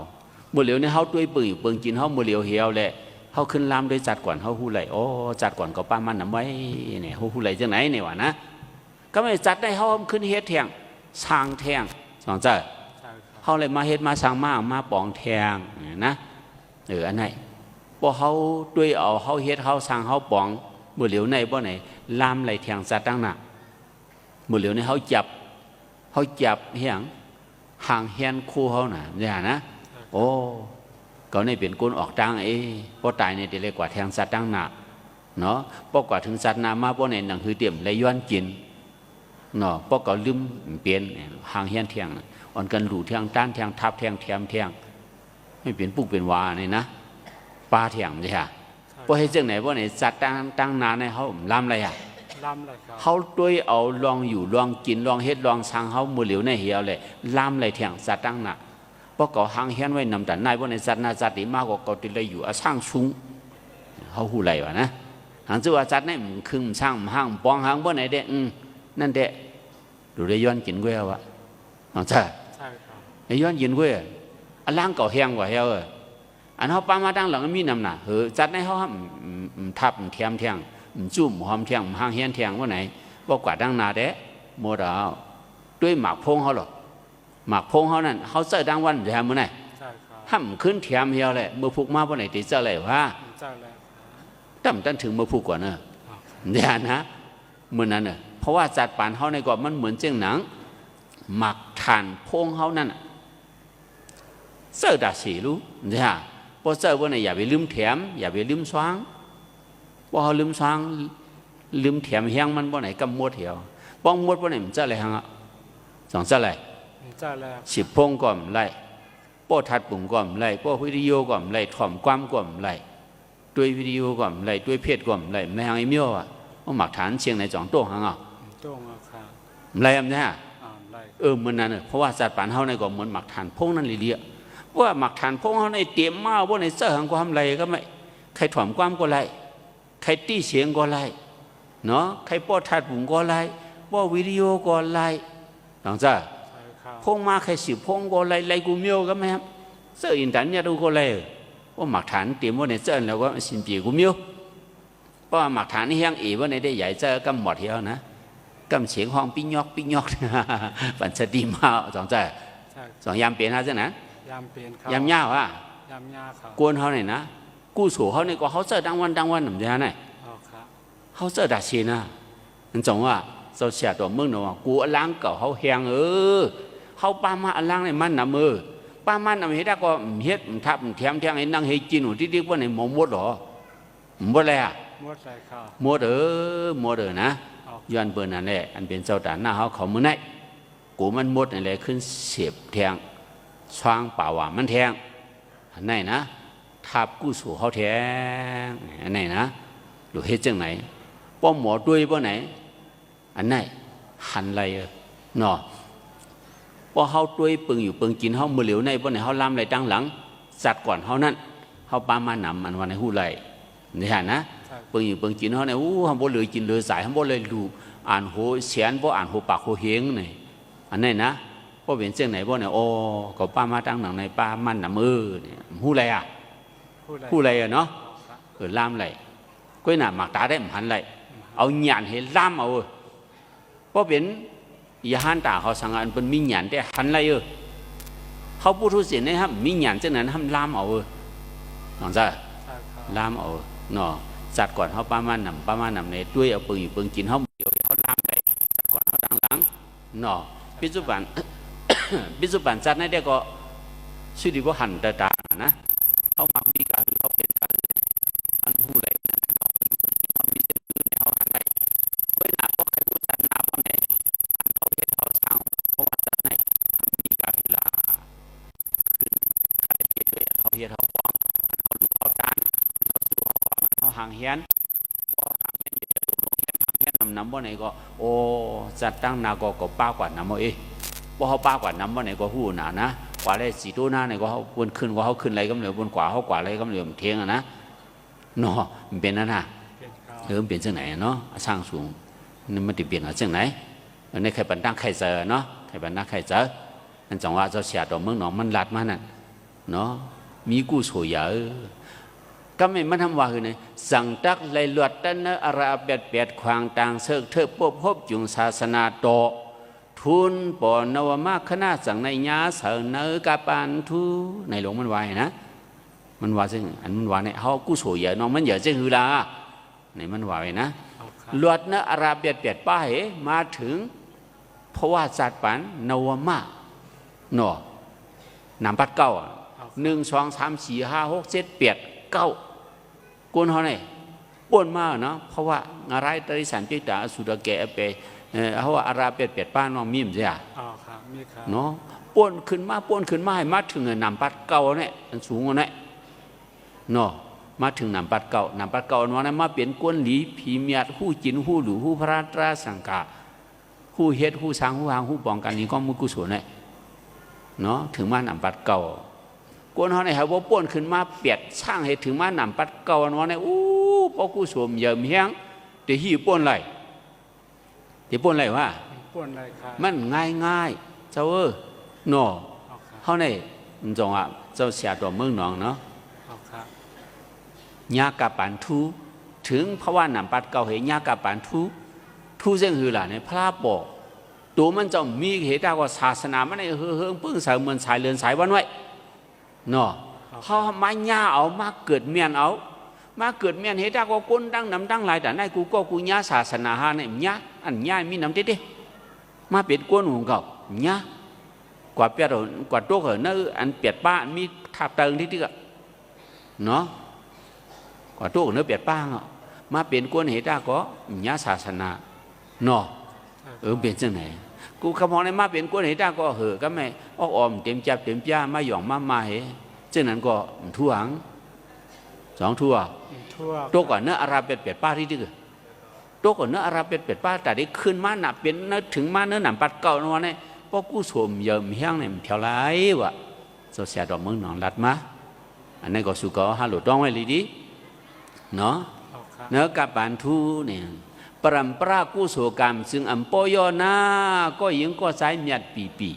หมดเหลียวเนี่ยเขาด้วยปืนอยู่ปืนกินเขาหมดเหลียวเหี่ยวแหละเขาขึ้นลามด้วยจัดก่อนเขาหูไหลโอ้จัดก่อนก็ป้ามันนำไว้เนี่ยหูไหลจังไหนเนี่ยวะนะก็ไม่จัดได้เขาขึ้นเฮ็ดแทงสร้างแทงสองจัดเขาเลยมาเฮ็ดมาสร้างมาปองแทงนะอันไหนพอเขาด้วยเอาเขาเฮ็ดเขาสร้างเขาปองเมื่อเหลียวในบ่ไหนลามไหลแทงจัดตั้งหนักเมื่อเหลียวในเขาจับเฮียงห่างเฮียนคู่เขาหน่ะเนี่ยนะโอ้เขาในเป็นก้นออกตั้งพอตายในเดเลยกว่าแทงจัดตั้งหนักเนาะพอกว่าถึงจัดนามาบ่ไหนหนังคือเตรียมเลยย้อนกินเนาะพอก็ลืมเปลี่ยนห่างเฮียนเทียงอ่อนกันหลู่เทียงต้านเทียงทับเทียงแถมเทียงไม่เปลี่ยนปุกเป็นวาเนี่ยนะปลาเทียงใช่ไหมพอให้เจ้าไหนพวกไหนจัดตั้งนานในเขาล้ำอะไร ล้ำเลยครับ เขาด้วยเอาลองอยู่ลองกินลองเฮ็ดลองสร้างเขามือเหลียวในเหี่ยวเลยล้ำเลยเถียงสัตว์ตั้งหนักเพราะเขาหางเฮียนไว้นำแต่นายว่าในสัตว์นาสัตว์ที่มากกว่าเขาติดเลยอยู่อาช่างชุงเขาหูไหลวะนะหางจื้อว่าสัตว์นี่มันคึงช่างห้างปองหางบ่ไหนเด้นั่นเด้ดูได้ย้อนกินกุ้ยวะน้องจ้า ใช่ครับ ไอ้ย้อนกินกุ้ยอันล่างเก่าแห้งกว่าเหี่ยวอันเขาปามาตั้งหลังมีนำหนาสัตว์ในเขาทับเทียมเทียงจุ่มหอมเทียงหางเฮียนเทียงว่าไหนว่ากว่าดังนาเด้โมดาวด้วยหมากพงเขาหรอหมากพงเขานั่นเขาเจอดังวันจะทำมื่อไหน ใช่ครับ ห้ามขึ้นเทียมเฮียวเลยเมื่อพุกมาวันไหนติดเจอเลยว่า ใช่แล้ว ตั้งถึงเมื่อพุกกว่าเนอะเดี๋ยวนะเมื่อนั้นเนอะเพราะว่าจัดป่านเขาในก่อนมันเหมือนเจ้งหนังหมักฐานพงเขานั่นเจอดาสีรู้เดี๋ยวพอเจอวันไหนอย่าไปลืมเทียมอย่าไปลืมสว่างว่าเขาลืมสว่างลืมเทียมเฮียงมันวันไหนกำมดเหี่ยวป้องมดวันไหนมันเจออะไรฮะสองเจออะไรใช่แล้ว สิบพงก่อมไล่ป้อทัดปุ่งก่อมไล่ป้อวิดีโอก่อมไล่ถ่อมความก่อมไล่ด้วยวิดีโอก่อมไล่ด้วยเพศก่อมไล่ไม่หางไอ้เมี่ยวอ่ะว่าหมักฐานเชียงในจ่องโต้หางอ่ะ ต้งครับ ไล่อันนี้ไล่ เหมือนนั้นเพราะว่าสัตว์ป่านเฮาในก็เหมือนหมักฐานพงนั่นเลยเดียว่าหมักฐานพงเฮาในเตรียมมาว่าในเสื้อหางความไล่ก็ไม่ใครถ่อมความก็ไล่ใครตี้เสียงก็ไล่เนาะใครป้อทัดปุ่งก็ไล่ว่าวิดีโอก็ไล่หลังจากพงมาใครสิบพงก็ไล่ไล่กูเมียวก็ไหมครับเสื้ออินทันเนี่ยดูก็ไล่ว่าหมักฐานเตรียมว่าในเสื้อแล้วก็สินปีกูเมียวเพราะหมักฐานนี่ยังอีว่าในได้ใหญ่เสื้อกำหมดเดียวนะกำเสียงห้องปิ้งยอกปิ้งยอกปันสติมาสองใจสองยามเปลี่ยนฮะเจ้านะยามเปลี่ยนครับยามย่าว่ะยามยาครับกวนเขาเนี่ยนะกู้สู่เขาเนี่ยก็เขาเสื้อดังวันหนุ่มเดียวเนี่ยเขาเสื้อดาชีนะนั่นจงว่าเราเสียตัวมึงเนาะกูล้างเก่าเขาแหงเขาป้ามาล้างในมันน่ะมือป้ามันน่ะเฮ็ดก็เฮ็ดทับแถมเทียงไอ้นั่งเฮ็ดกินหนูที่ว่าในหมอมดหรอหมดเลยอ่ะหมดเลยครับหมดนะย้อนเปินนั่นแหละอันเป็นเจ้าด่านหน้าเขามือไหนกูมันหมดนั่นแหละขึ้นเสียบแทงช่างป่าว่ามันแทงอันไหนนะทับกู้สู่เขาแทงอันไหนนะหรือเฮ็ดจังไหนป้อมหมอด้วยป้อไหนอันไหนหันไรเนาะพอเขาด้วยปึงอยู่ปึงกินเขามือเหลียวในป้อไหนเขาล้ำไรตั้งหลังจัดก่อนเขานั่นเขาปามาหนำอันวันในหูไรนี่ฮะนะปึงอยู่ปึงกินเขาเนี่ยเขาบ่เลยกินเลยสายเขาบ่เลยดูอ่านหัวเสียนบ่อ่านหัวปากหัวเฮงนี่อันไหนนะป้อเป็นเจ้าไหนป้อเนี่ยโอ้ก็ปามาตั้งหลังในปามันหนำเนี่ยหูไรอ่ะหูไรอ่ะเนาะล้ำไรก็น่ะหมักตาได้หมันไรเอาหยานเห็นล้ำเอาเพราะเป็นยาหันตาเขาสังอันเป็นมีหยานได้หันไรเขาพูดทุกสิ่งนะครับมีหยานจังนั้นทำล้ำเอาน้องจ้าล้ำเอาเนาะจัดก่อนเขาประมาณนำในด้วยเอาปืนอยู่ปืนกินเขาเดียวเขาล้ำไปจัดก่อนเขาดังหลังเนาะปัจจุบันจัดในเด็กก็ชื่อดีว่าหันตาตานะเขามักมีการหรือเขาเป็นการอันหูไหลนั่นเขาอยู่ปืนกินเขามีเส้นพื้นเขาหันไหลเว้ยหนักก็ใครพูดจัดหนักว่าไหนเขาเห็นเขาสั่งเพราะว่าจัดในมีการเวลาขึ้นขาดเกียรติด้วยเขาเห็นเขาฟ้องเขาหลุดเขาต้านเขาสู้เขาความเขาห่างเฮียนพอห่างเฮียนจะหลุดลงเฮียนห่างเฮียนนำว่าไหนก็โอ้จัดตั้งนาก็ป้ากว่าน้ำเอาพอเขาป้ากว่าน้ำว่าไหนก็หูหนานะกว่าได้สีตัวหน้าไหนก็เขาบนขึ้นว่าเขาขึ้นอะไรก็เหลือบนกว่าเขากว่าอะไรก็เหลือเทียงนะเนาะมันเป็นนั่นน่ะมันเปลี่ยนจังไหนเนาะสร้างสูงนี่มันจะเปลี่ยนจังไหนในใครปันตั้งใครเจอเนาะใครปันตั้งใครเจอนั่นจังว่าเจ้าเสียตัวเมืองหนองมันลัดมานั่นเนาะมีกู้โฉยก็ไม่มันทำว่าคือไงสั่งตักเลยลวดตั้นอาราเบียดควางต่างเสกเธอพบจุงศาสนาโตทุนปอนวมาคณะสั่งในญาเสนอกาปานทูในหลวงมันวายนะมันว่าซึ่งอันมันว่าเนี่ยเขากู้โฉยน้องมันเยอะจึงฮือลาในมันว่าไว้นะลวดเนอาราเบียดป้าเหมาถึงเพราะว่าจัดปันนวมาหนอนำปัดเก้า1 2 3 4 5 6 7 8 9กุนเขาเนี่ยป้วนมากเนาะเพราะว่าอะไรตริสันจิตาสุดแก่ไปเขาว่าอาราเบียดป้าน้องมิมใช่ไหมเนาะป้วนขึ้นมาให้มาถึงนำปัดเก้าเนี่ยสูงกว่าเนี่ยเนาะ มาถึงนำปัดเก่านำปัดเก่าวันนั้นมาเปลี่ยนกวนหลีผีเมียดหู้จินหู้หลูหู้พระตราสังกาหู้เฮ็ดหู้สร้างหู้หางหู้ป้องกันนี่ก็มุกุศลเนี่ยเนาะถึงมานำปัดเก่ากวนเขาเนี่ยเขาว่าป้วนขึ้นมาเปียดช่างให้ถึงมานำปัดเก่าวันนั้นเนี่ยอู้พอกุศลเยิ่มแห้งเดี๋ยวหิวป้วนไรเดี๋ยวป้วนไรวะป่วนอะไรครับมันง่ายเจ้าเนาะเขาเนี่ยจงอ่ะเจ้าเสียตัวเมืองหนองเนาะยากาปันทูถึงเพราะว่านำปัดเก่าเหยากาปันทูเส้นหือหล่ะเนี่ยพระบอกตัวมันจะมีเหตุว่าศาสนามันในเฮืองพึ่งสายเหมือนสายเรือนสายวันไว้เนาะเขามาญาเอามาเกิดเมียนเอามาเกิดเมียนเหตุว่าก้นดังน้ำดังหลายแต่ในกูก็กูญาศาสนาฮาเนี่ยญาอันญามีน้ำเด็ดมาเป็นก้นของเขาญากว่าเปียดกว่าตัวเหรอเนื้ออันเปียดป้ามีทับเติงที่ก็เนาะกว่าตัวเนื้อเปียดป้าอ่ะมาเป็นก้นเหตุก็ญาศาสนาเนาะเป็นจังไหนกูขโมยในมาเป็นก้นเหตุก็เหอะก็ไม่ออมเต็มจับเต็มจ้ามาหย่องมาเหจังนั้นก็ทั่วหังสองทั่วตัวก่อนเนื้ออาราเป็ดเป็ดป้าที่ดื้อตัวก่อนเนื้ออาราเป็ดเป็ดป้าแต่ได้ขึ้นมาหนับเป็นเนื้อถึงมาเนื้อหนับปัดเก่าเนาะเนี่ยพวกกู้สมเยิ่มแห้งเนี่ยเท่าไรวะเสียดอกเมืองหนองลัดมาอันนี้ก็สุกฮัลโหลต้องไว้เลยดิเนาะเนื้อกับปานทูเนี่ยปรำปรากู้โสกรรมซึ่งอัมปอยนาก็ยังก็สายเมียดปี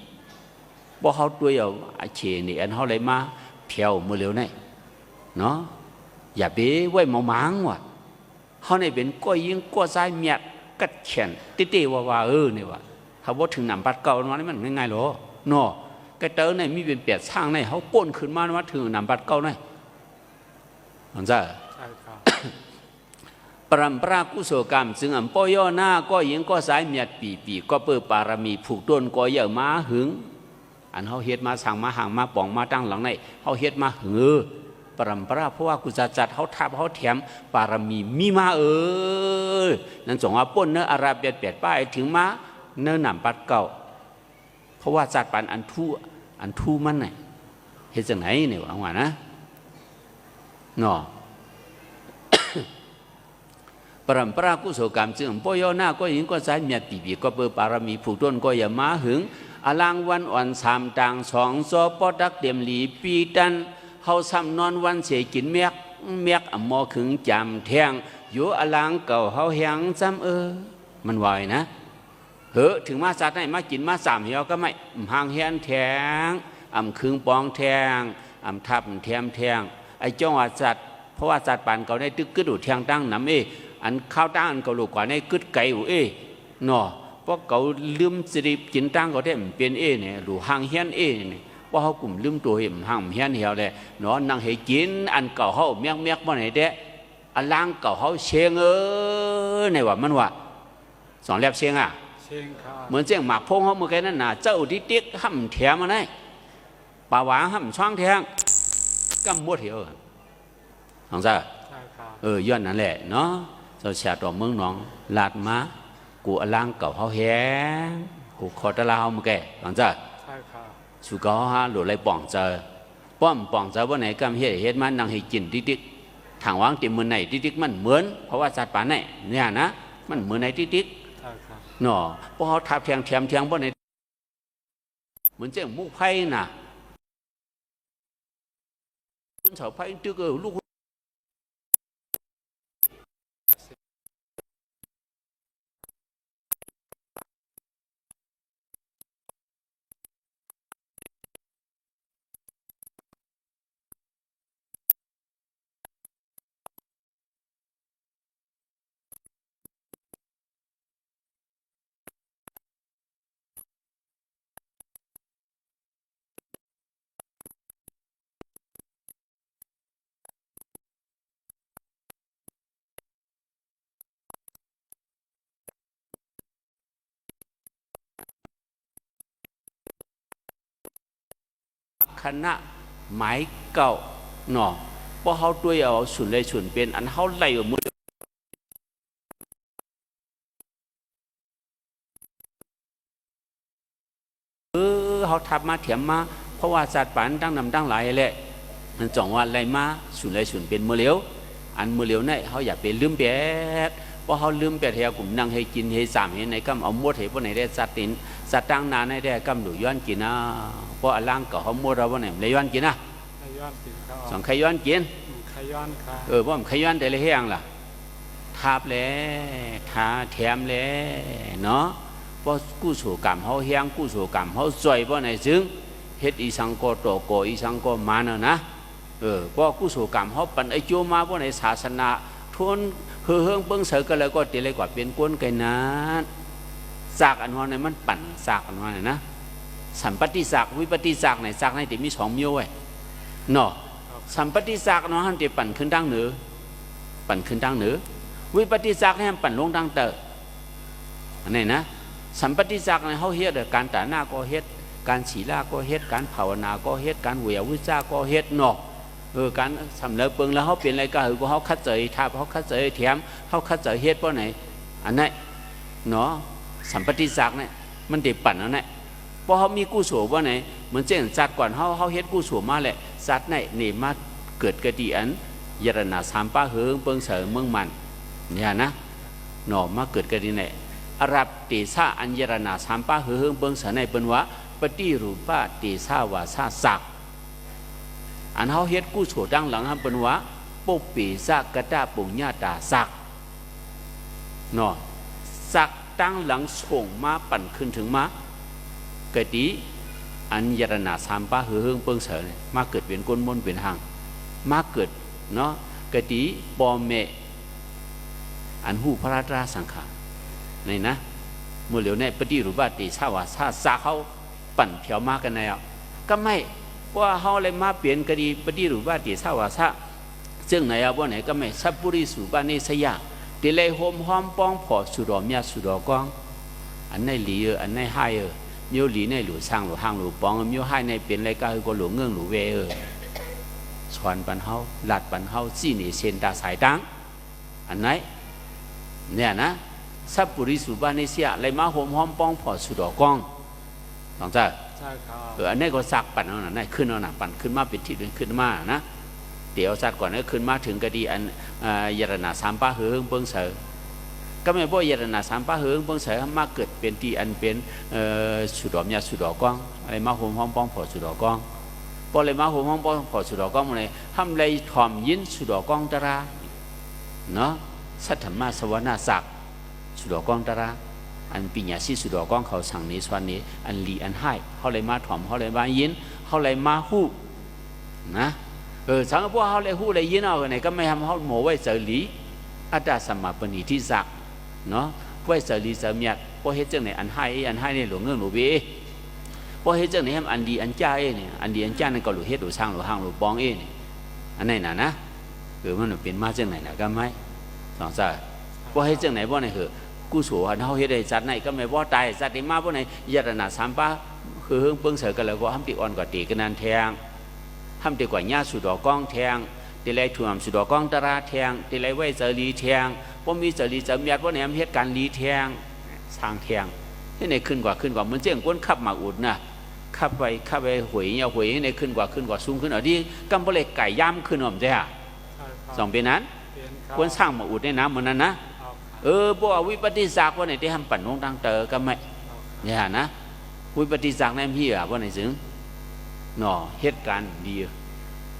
บ่เขาตัวเอาเชนี่อันเขาเลยมาเที่ยวมือเร็วเนี่ยเนาะอย่าไปไว้หมางว่ะเขาเนี่ยเป็นก็ยิงก็สายเมียดกัดแขนติว่าเนี่ยว่ะเขาบอกถึงนำปัดเก่าวันนี้มันง่ายๆหรอเนาะกระเตอเนี่ยมีเป็นเปียดสร้างเนี่ยเขาป้นขึ้นมาว่าถึงนำปัดเก่าเนี่ยมันจะปรำปรากุศลกรรมซึ่งอันปอยหน้าก็ยิงก็สายเมียดปีก็เปิดปารมีผูกต้นก็เยอะมาหึงอันเขาเฮ็ดมาสั่งมาห่างมาป่องมาตั้งหลังในเขาเฮ็ดมาหึงปรำปราเพราะว่ากุศลจัดเขาทับเขาแถมปารมีมานั่นสงว่าป้นเนื้ออาราเปียดป้ายถึงมาเนื้อหนำปัดเก่าเพราะว่าจัดปันอันทูมันไหนเฮ็ดจังไหนเนี่ยว่านะเนาะปรำปรากุศลกรรมจึงปอยหน้าก็ยิงก็สายเมียปีก็เปิดปารมีผูกต้นก็อย่ามาหึงอลังวันอ่อนสามต่างสองซอปอดักเดี่ยมหลีปีตันเฮาซ้ำนอนวันเสียกินเมียกหมอขึงจำแทงอยู่อลังเก่าเฮาแหงซ้ำมันไหวนะถึงมาสัตว์ให้มากินมาสามเหี่ยวก็ไม่ห่างเฮียนแทงขึงปองแทงทับแทงไอ้จ้องว่าสัตว์เพราะว่าสัตว์ปั่นเขาได้ตึกกึดดูแทงตั้งน้ำอันข้าวตั้งอันเขาลูกกว่าในกึดไก่อยู่เนาะเพราะเขาลืมสิริกินตั้งเขาได้เป็นเนี่ยหรือห่างเฮียนเนี่ยเพราะเขากลุ่มลืมตัวห่างเฮียนเหี่ยวเลยเนาะนั่งให้กินอันเก่าเขาเมียกบ่ไหนเด้อันล่างเก่าเขาเชียงเนี่ยว่ามันว่าสอนแลบเชียงเหมือนเชียงหมากพงเขาเมื่อกี้นั่นน่ะเจ้าดิ๊กห้ำแถมมาได้ป่าหวานห้ำช่างแทงก็มัวเหี่ยวของเจ้าย้อนนั่นแหละเนาะเจ้าเสียตัวเมืองหนองลาดมากูอลังเก่าเขาแหงกูขอตะลาวเมื่อกี้ของเจ้าสุกฮะหลุดเลยป่องเจอป้อมป่องเจอว่าไหนก็เฮ็ดมันนั่งให้กินดิ๊กทางวางติมือไหนดิ๊กมันเหมือนเพราะว่าสัตว์ป่าไหนเนี่ยนะมันเหมือนในดิ๊กเนาะพอเขาทับแทงบ่ไหนเหมือนเจ้ามุกไผ่น่ะคุณเสาไผ่ตึกลูกคณะหมายเก่าเนาะเพราะเขาตัวเอาส่วนใดส่วนเป็นอันเขาไล่มือเขาทับมาเถียมมาเพราะว่าสัตว์ป่าตั้งนำตั้งหลายแหละ มันจ่องว่าไรมาสุนไรสุนเป็นมือเหลียวอันมือเหลียวเนี่ยเขาอย่าไปลืมแปดเพราะเขาลืมแปดเฮียกลุ่มนั่งให้กินให้สามให้ในกำเอามดให้พวกไหนได้สัตว์ตินสัตว์ตั้งนานให้ได้กำหนูย้อนกินนะเพราะอล่างก็เขามดเราพวกไหนเลยย้อนกินนะขย้อนกินเขาสองใครย้อนกินขย้อนค่ะเพราะมันขย้อนแต่ละเฮียงล่ะทาบแล้วทาแถมแล้วเนาะเพราะกู้โฉกรรมเขาเฮียงกู้โฉกรรมเขาจ่อยพวกไหนซึ่งเฮ็ดอีสังโกโตโกอีสังโกมาเนาะนะเพราะกู้โฉกรรมเขาปั่นไอโจมาพวกไหนศาสนาทุนเฮืองเบิ้งเสือก็เลยก็ตีเลยกว่าเป็นก้นไก่นั้นซากอันว่าในมันปั่นซากอันว่าไหนนะสัมปติซากวิปติซากไหนซากในติมีสองมิ้วไว้เนาะสัมปติซากเนาะฮันติปั่นขึ้นดังเหนือปั่นขึ้นดังเหนือวิปติซากให้ปั่นลงดังเตออันนี้นะสัมปติซากในเขาเฮ็ดการตาหน้าก็เฮ็ดการฉีลาก็เฮ็ดการภาวนาก็เฮ็ดการเวียวิจาก็เฮ็ดเนาะการสำเร็จเปิงแล้วเขาเปลี่ยนอะไรก็คือเขาคัดเจยทาเขาคัดเจยแถมเขาคัดเจยเฮ็ดเพราะไหนอันนั้นเนาะสัมปติศักดิ์เนี่ยมันเด็ดปั่นอันนั้นเพราะเขามีกู้โฉว่าไหนเหมือนเช่นสัตว์ก่อนเขาเฮ็ดกู้โฉมาแหละสัตว์เนี่ยนี่มาเกิดกระดีอันยรณาสามป้าเฮืองเปิงเสริมเมืองมันเนี่ยนะเนาะมาเกิดกระดีเนี่ยอารับตีซาอันยรณาสามป้าเฮืองเปิงเสริมในเป็นวะปฏิรูปะตีซาวาซาศักอันเขาเฮ็ดกู้โฉดังหลังฮัมเป็นว่าปุปปีสักกะตาปุญญาตาสักเนาะสักตั้งหลังส่งมาปั่นขึ้นถึงมากะติอันยรณาสามป้าเฮืองเปิงเสริมาเกิดเป็นก้นมนเป็นหางมาเกิดเนาะกะติปอมเมอันหูพระราชาสังขารนี่นะเมื่อเหลียวในปฏิรูปะติชาวาซาสักเขาปั่นเผียวมากันแล้วก็ไม่ว่าเขาเลยมาเปลี่ยนคดีปฏิรูปว่าตีสาวาสะซึ่งไหนเอาว่าไหนก็ไม่สับปุริสุบานิสยาตีเลยโฮมหอมป้องผอสุดอมียสุดอกองอันในหลีอันในไฮมีหลีในหลูช่างหลูห้างหลูปองมีไฮในเปลี่ยนอะไรก็คือก็หลูเงื่องหลูเวสวนปันเฮาหลัดปันเฮาจี้หนีเซนตาสายตังอันไหนเนี่ยนะสับปุริสุบานิสยาเลยมาโฮมหอมป้องผอสุดอกองต้องจ้าอันนี้ก็ซักปั่นเอาหน่ะขึ้นเอาหน่ะปั่นขึ้นมาเป็นที่ขึ้นมานะเดี๋ยวซักก่อนนะขึ้นมาถึงกะดีอันยรณาสามป้าเฮืองเบิ้งเสือก็ไม่พอยรณาสามป้าเฮืองเบิ้งเสือมาเกิดเป็นที่อันเป็นสุดอมยาสุดอกองอะไรมาห่มห้องป้องผอสุดอกองพอเลยมาห่มห้องป้องผอสุดอกองอะไรทำเลยถ่อมยินสุดอกองตราเนาะสัทธมาสวนาศักสุดอกองตราอันปิญญาสิสุดอกองเขาสั่งนี้สวนนี้อันลีอันให้เขาเลยมาถ่อมเขาเลยมายินเขาเลยมาหู้นะสังพวกเขาเลยหู้เลยยินเอาไหนก็ไม่ทำเขาโมไว้เสรีอัตตาสมาปณิทิศักเนาะไว้เสรีเสมียดพอเฮ็ดจังไหนอันให้ในหลวงเงื่อนหลวงเวพอเฮ็ดจังไหนให้อันดีอันจ้าเนี่ยอันดีอันจ้านั่นก็หลวงเฮ็ดหลวงช่างหลวงห้างหลวงปองเนี่ยอันไหนนะมันเป็นมาจังไหนนะก็ไม่สองสายพอเฮ็ดจังไหนพวกไหนกู้โฉอันเขาเฮ็ดได้จัดไหนก็ไม่ว่าตายจัดได้มาพวกไหนยรณาสามป้าคือเฮืองเปิ้งเสือกันแล้วก็ห้ามตีอ่อนกว่าตีกันนันแทงห้ามตีกว่าญาสุดอกองแทงตีไรถ่วมสุดอกองตราแทงตีไรไว้เจรีแทงพวกมีเจรีจะมีพวกไหนเฮ็ดการรีแทงสร้างแทงที่ไหนขึ้นกว่าเหมือนเจ้งก้นขับหมากอุดนะขับไปหวยเนี่ยหวยในขึ้นกว่าสูงขึ้นเอาที่กำปะเล็กไก่ย่ำขึ้นหน่อมใช่ฮะสองเป็นนั้นก้นสร้างหมากอุดในน้ำเหมือนนั้นนะพวกวิปฏิสักว่าไหนที่ทำปั่นลงดังเตอก็ไม่เนี่ยนะวิปฏิสักในพี่ว่าไหนถึงหน่อเหตุการณ์ดี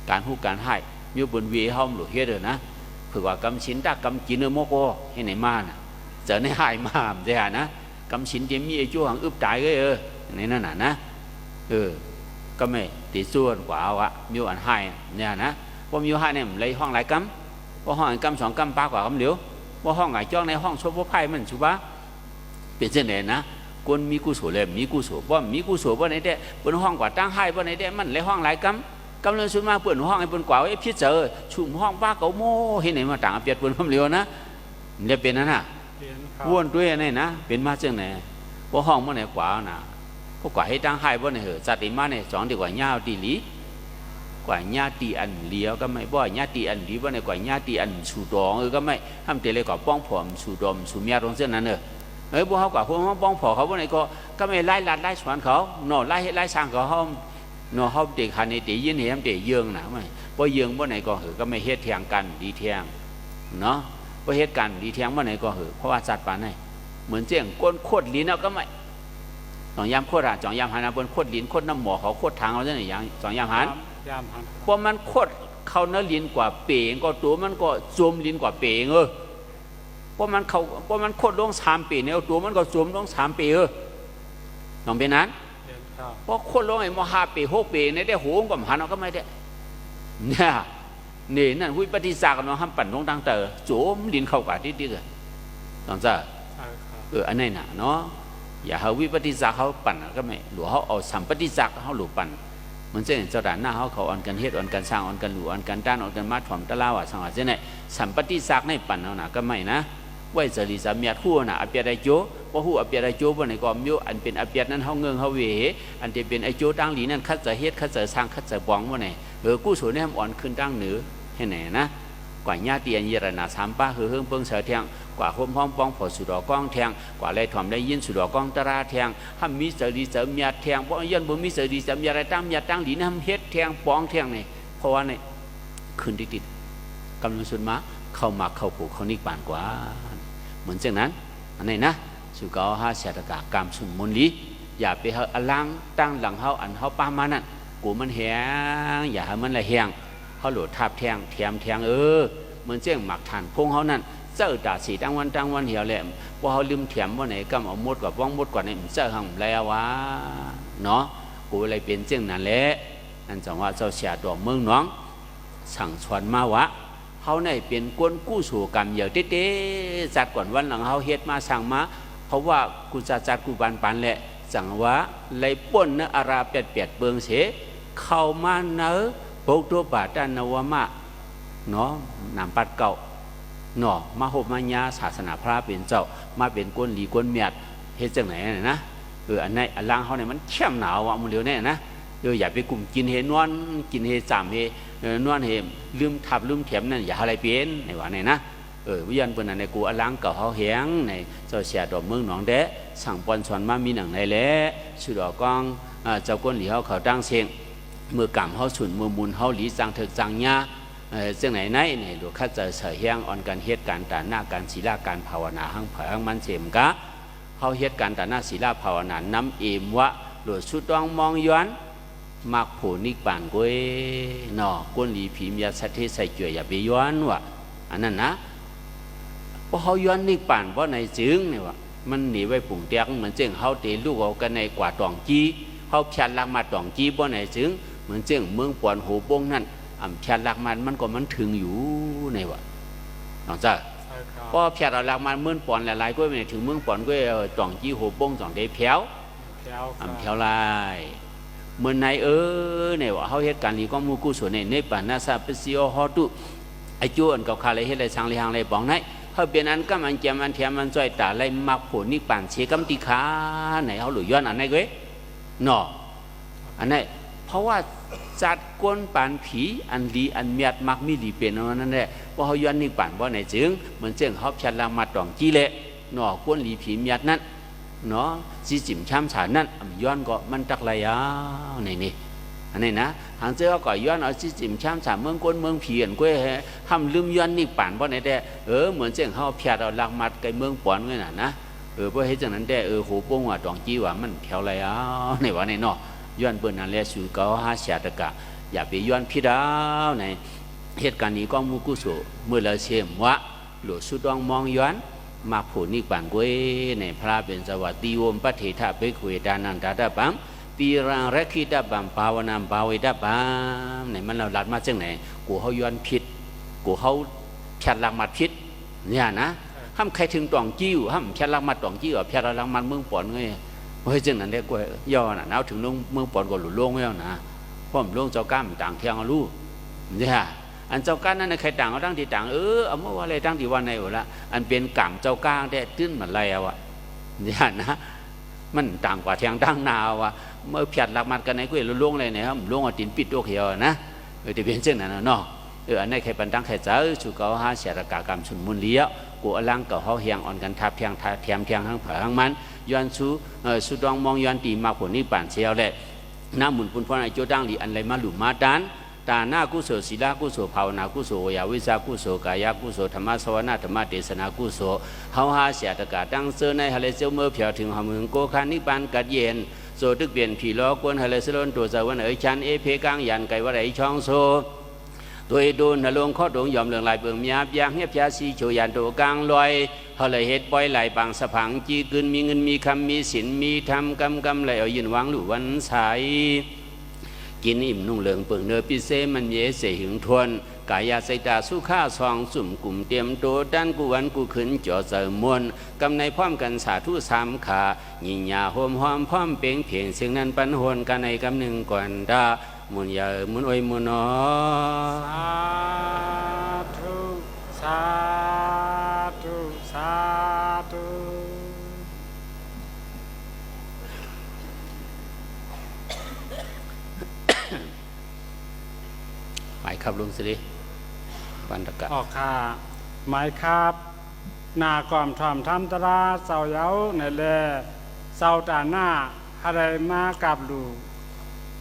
การหูการให้มีบนวีห้อมหลุดเฮ็ดเลยนะเผื่อว่ากำชินตากำกินเนื้อโมโกให้ไหนมาน่ะเจอในหายมาเนี่ยนะกำชินเตมีไอ้ชั่วหังอึบตายก็ในนั่นน่ะนะก็ไม่ตีส่วนกว่าเอาอะมีอันให้เนี่ยนะว่ามีให้เนี่ยเลยห้องหลายกำว่าห้องกำสองกำปากว่ากำเหลียวว่าห้องไหนจ้องในห้องชบว่าไพ่มันชุบะเป็นเช่นไหนนะคนมีกุศลเลยมีกุศลว่ามีกุศลว่าไหนได้บนห้องกว่าตั้งให้ว่าไหนได้มันเลยห้องหลายกำเลยสุดมาเปิดห้องไอ้บนกว่าไอ้พี่เจอชุ่มห้องป้าเก๋าโม่เห็นไหนมาต่างเปียดบนคำเลียวนะเนี่ยเป็นนั่นน่ะว้วนด้วยนี่นะเป็นมาเช่นไหนว่าห้องว่าไหนกว่าน่ะพวกกว่าให้ตั้งให้ว่าไหนเหรอจัดอีมาเนี่ยสองดีกว่าเงาตีหลีกว่าญาติอันเลี้ยวก็ไม่บ่ญาติอันดีว่าในกว่าญาติอันสูดองก็ไม่ทำเตเลยกว่าป้องผมสูดมสูเมียตรงเส้นนั้นพวกเขากว่าพวกเขาป้องผอเขาว่าในก็ไม่ไล่ลัดไล่สวนเขาหน่อไล่สร้างเขาห้องหน่อเขาเด็กหันในตียินเห็นเด็กเยืองนะไม่ บ่เยืองบ่ไหนก็เหอะก็ไม่เฮ็ดเทียงกันดีเทียงเนาะบ่เฮ็ดกันดีเทียงบ่ไหนก็เหอะเพราะว่าสัตว์ป่าไหนเหมือนเจียงก้นโคตรลิ้นเอาก็ไม่สองยามโคตรจ่องยามหันบนโคตรลิ้นโคตรน้ำหมอเขาโคตรทางเอาจังได๋อย่างสองยามหันยามหันเพราะมันโคตรเขาเนื้อลิ้นกว่าเป๋งก็ตัวมันก็จมลิ้นกว่าเป๋งเพราะมันโคตรลง3ปีเนี่ยตัวมันก็จมลง3ปีน้องเป็นนั้นเพราะโคตรลงไอ้ม5ปี6ปีเนี่ยได้โหงกับหันเอาก็ไม่ได้เนี่ยนี่นั่นวิปฏิสารกับน้องห้ามปั่นลงดังเตอโจมลิ้นเข้ากว่าที่ๆเลยต้องจ้าอันนี้น่ะเนาะอย่าเขาวิปฏิสารเขาปั่นก็ไม่หรือเขาเอาสัมปฏิสารเขาหลุดปั่นมันจะเห็นเจ้าด่านหน้าเขาอ่อนกันเฮ็ดอ่อนกันสร้างอ่อนกันหลุอ่อนกันด้านอ่อนกันมาถ่อมตะลาวสังหารเจ้าเนี่ยสัมปฏิสารในปั่นเอาหนาก็ไม่นะไว้จะรีสามีคู่น่ะอภิยาไดโจเพราะหูอภิยาไดโจวันไหนก็มีอันเป็นอภิยานั้นเขาเงืองเขาเวอันที่เป็นไอโจตั้งหลีนั่นคัดจะเฮ็ดคัดจะสร้างคัดจะบ้องวันไหนกู้สูนเนี่ยอ่อนขึ้นตั้งเหนือให้ไหนนะกว่าญาติเยรนาสามป้าเฮืองเปิงเสือเทียงกว่าโฮมห้องป้องผอสุดอกล้องแทงกว่าไรถ่อมได้ยินสุดอกล้องตราแทงห้ามมีเสรีเสริมยาแทงเพราะยันบ่มีเสรีเสริมยาอะไรตั้งยาตั้งหลีนห้ามเฮ็ดแทงป้องแทงนี่เพราะว่าในคืนติดกำลังสุดมาเข้ามาเข้าผูกเขานิกบานกว่าเหมือนเช่นนั้นอันนี้นะสุกเอาหาเสตกากรรมสุนมุนลีอย่าไปเฮาอลังตั้งหลังเฮาอันเฮาป้ามานั่นกูมันแหงอย่าให้มันละแหงเขาโหลดทับแทงแถมแทงเหมือนเจ้งหมักฐานพงเขานั่นเจ้าด่าสีตั้งวันเหี่ยวแหลมพอเขาลืมแถมว่าไหนก็เอามดกับว่องมดกว่านี่เจ้าหังแล้ววะเนาะกูอะไรเป็นเจ้งนั่นแหละนั่นจังว่าเจ้าเสียตัวเมืองน้องสั่งชวนมาวะเขาในเป็นก้นกู้สู่กรรมเยอะเต้ๆจัดก่อนวันหลังเขาเฮ็ดมาสั่งมาเพราะว่ากูจะจัดกูปันแหละจังว่าไรป่นเนื้ออาราเปียดเบิงเสเข้ามาเนื้อพวกตัวบาดานวมาเนาะนำปัดเก่าเนาะมาหบมายาศาสนาพระเป็นเจ้ามาเป็นก้นหลีก้นเมียดเฮ็ดจังไหนนะอันไหนอันล่างเขาเนี่ยมันเข้มหนาวอ่ะมันเร็วแน่นะอย่าไปกลุ่มกินเฮนวนกินเฮจามเฮนวนเฮลืมทับลืมแถมนั่นอย่าอะไรเป็นในว่าไหนนะวิญญาณเปิ้นอันในกูอันล่างเก่าเขาแหงในเจ้าเสียดอกเมืองหนองแดะสั่งปอนสอนมามีหนังในแหละสุดอกองเจ้าก้นหลีเขาตั้งเสียงมือกำเขาฉุนมือมุนเขาหลีจังเถิกจังญาจังไหนหลวงข้าจะเสยเฮียงอ่อนการเฮ็ดการตาหน้าการศีลาการภาวนาหั่งเผยหั่งมันเสมกะเขาเฮ็ดการตาหน้าศีลาภาวนาน้ำเอมวะหลวงสุดต้องมองย้อนมักผูนิกปานก้วยหนอก้นหลีผีมยาสัตย์ใส่เกลืออย่าไปย้อนวะอันนั้นนะเพราะเขาย้อนนิกปานเพราะในจึงเนี่ยวะมันหนีไว้ปุ่งเตียงเหมือนเจ้งเขาตีลูกเอากันในกว่าตองจีเขาพยันลักมาตองจีเพราะในจึงเหมือนเจ้งเมืองปวนหูบงนั่นแผดหลักมันก็มันถึงอยู่ในวะน้องจ้าเพราะแผดหลักมันเมื่อปอนหลายๆก็ไม่ถึงเมืองปอนก็จ่องจี้หัวป้งจ่องได้แผวแผวลายเมื่อไหนในวะเขาเหตุการณ์นี้ก็มูกู้ส่วนในป่านาซาเปซิโอฮอตุไอจูอันกับคาเลยเหตุอะไรช่างเลยหางเลยบอกไหนเขาเป็นอันก็มันแจมันแถมมันจ่อยตาเลยมักผลนี่ป่านเชกัมติขาไหนเขาหลุดย้อนอันไหนก็เนาะอันไหนเพราะว่าจัดก้นปานผีอันลีอันเมียดมักมีหลีเป็นนั่นแหละว่าเขาย้อนนี่ป่านว่าไหนจึงเหมือนเจ้งเขาพยันละมาตองจีเละหน่อก้นหลีผีเมียดนั้นเนาะจีจิ๋มช้ำฉานนั้นย้อนก็มันตักระยะนี่อันนี้นะหางเจ้าก็ย้อนเอาจีจิ๋มช้ำฉานเมืองก้นเมืองผีอันก้อยห้ามลืมย้อนนี่ป่านว่าไหนแต่เหมือนเจ้งเขาพยันเอาลักมัดไกเมืองปอนไว้น่ะนะเพราะเหตุจากนั้นแต่หูป้งว่าตองจีว่ามันแถวระยะในว่าในเนาะย้อนเปิ้นนั่นแหละสู่เก่าหาเสียตะกะอย่าไปย้อนพี่ดาวในเหตุการณ์นี้ก็มูกุโสเมื่อเราเชื่อมว่าหลวงสุดองมองย้อนมาผูนิกปานกวยในพระเป็นสวัสดีวมปฏิทาไปคุยดานันตาตาบัมปีรังรักขิตาบัมภาวนามภาวิตาบัมในมันเราหลัดมาจังไหนกูเขาย้อนผิดกูเขาแค่ลักมัดผิดเนี่ยนะห้ามใครถึงตองจิ้วห้ามแค่ลักมัดตองจิ้วแค่ลักมัดเมืองปอนไงเฮ้ยจังนั้นเด็กกว่าย่อน่ะเอาถึงลงเมืองปอนก็หลุดลงแล้วนะเพราะมันลงเจ้าก้ามต่างเทียงเอาลูกเนี่ยอันเจ้าก้านั่นใครต่างเอาตั้งที่ต่างเอาเมื่อว่าอะไรตั้งที่วันไหนวะละอันเป็นกรรมเจ้าก้างได้ตื้นเหมือนไรเอาอะเนี่ยนะมันต่างกว่าเทียงตั้งนาวอะเมื่อเพียรหลักมัดกันไหนก็เห็นลงเลยเนี่ยครับลงเอาตินปิดโอเคเอานะแต่เป็นเช่นนั้นเนาะอันนี้ใครปันตั้งใครเจ้าชูเขาหาเสียรกากรรมชุนมุนเลี้ยกูอลังกับเขาเฮียงอ่อนกันทับเทียงทั้งเผาทั้งมันย้อนสุดองมองย้อนตีมาผลนี่ป่านเชียวแหละน้ำหมุนปุ่นพรไอโจดังหลีอันไรมาหลุมมาดาน ตาหน้ากุศลศีลกุศลภาวนากุศลยาวิชากุศลกายกุศลธรรมสวนาธรรมเทศนากุศลเฮาหาเสียตะกาตั้งเสื้อในฮะเลเซลเมื่อเพียวถึงหามึงโกคันนิพานกัดเย็นโซตึกเปลี่ยนผีล้อกวนฮะเลเซลนตัวสาววันเอ๋ยชันเอเพกังยันไกว่าไรช่องโซตัวโดนนลงข้อดงยอมเลืองลายเบืองมีอาบยางเงียบยาสีโชยันโตกลางลอยเขาเลยเฮ็ดปล่อยไหลปังสะพังจีกึนมีเงินมีคำมีสินมีธรรมกำไหลเอายินวังหรือวันใสกินอิ่มนุ่งเหลืองเปิงเนื้อพิเศษมันเยเสหึงทวนกายาใส่ตาสู้ข้าซองสุ่มกลุ่มเตรียมโตด้านกูวันกูขึ้นจ่อเสริมมวลกำในพร้อมกันสาธุสามขาหญิงยาโฮมหอมพร้อมเป่งเพียงเสียงนั้นปันหวนกันในกำหนึ่งก่อนดามุนยามุนโอยมุนอสาธุสาธุสาธุหมายครับลุงสิริวันตะกะออกค่ะหมายครับนาก่อมทอมทำตราเสาเย้าในแลเสาตาหน้าอะไรมากับลู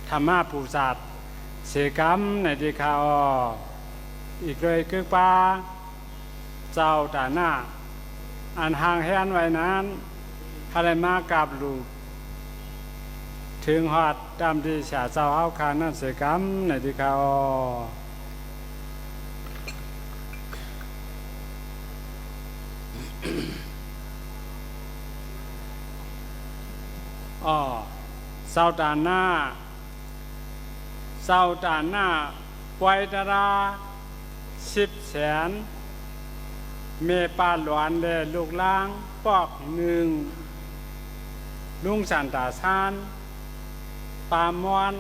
ธรรมะปูสัตเสกรรมในที่ข่าวอีกเลยคือปลาเจ้าตาหน้าอันห่างแหนไว้นั้นอะไรมากับลูถึงหอดตามที่เสียเจ้าเอาคานั่นเสกรรมในที่ข่าวเศร้าตาหน้าเศร้าตาหน้าปวยตรา10 แสนเมป้าหลวนเลยลูกล้างปอก1ลุงสันตาซานปามอน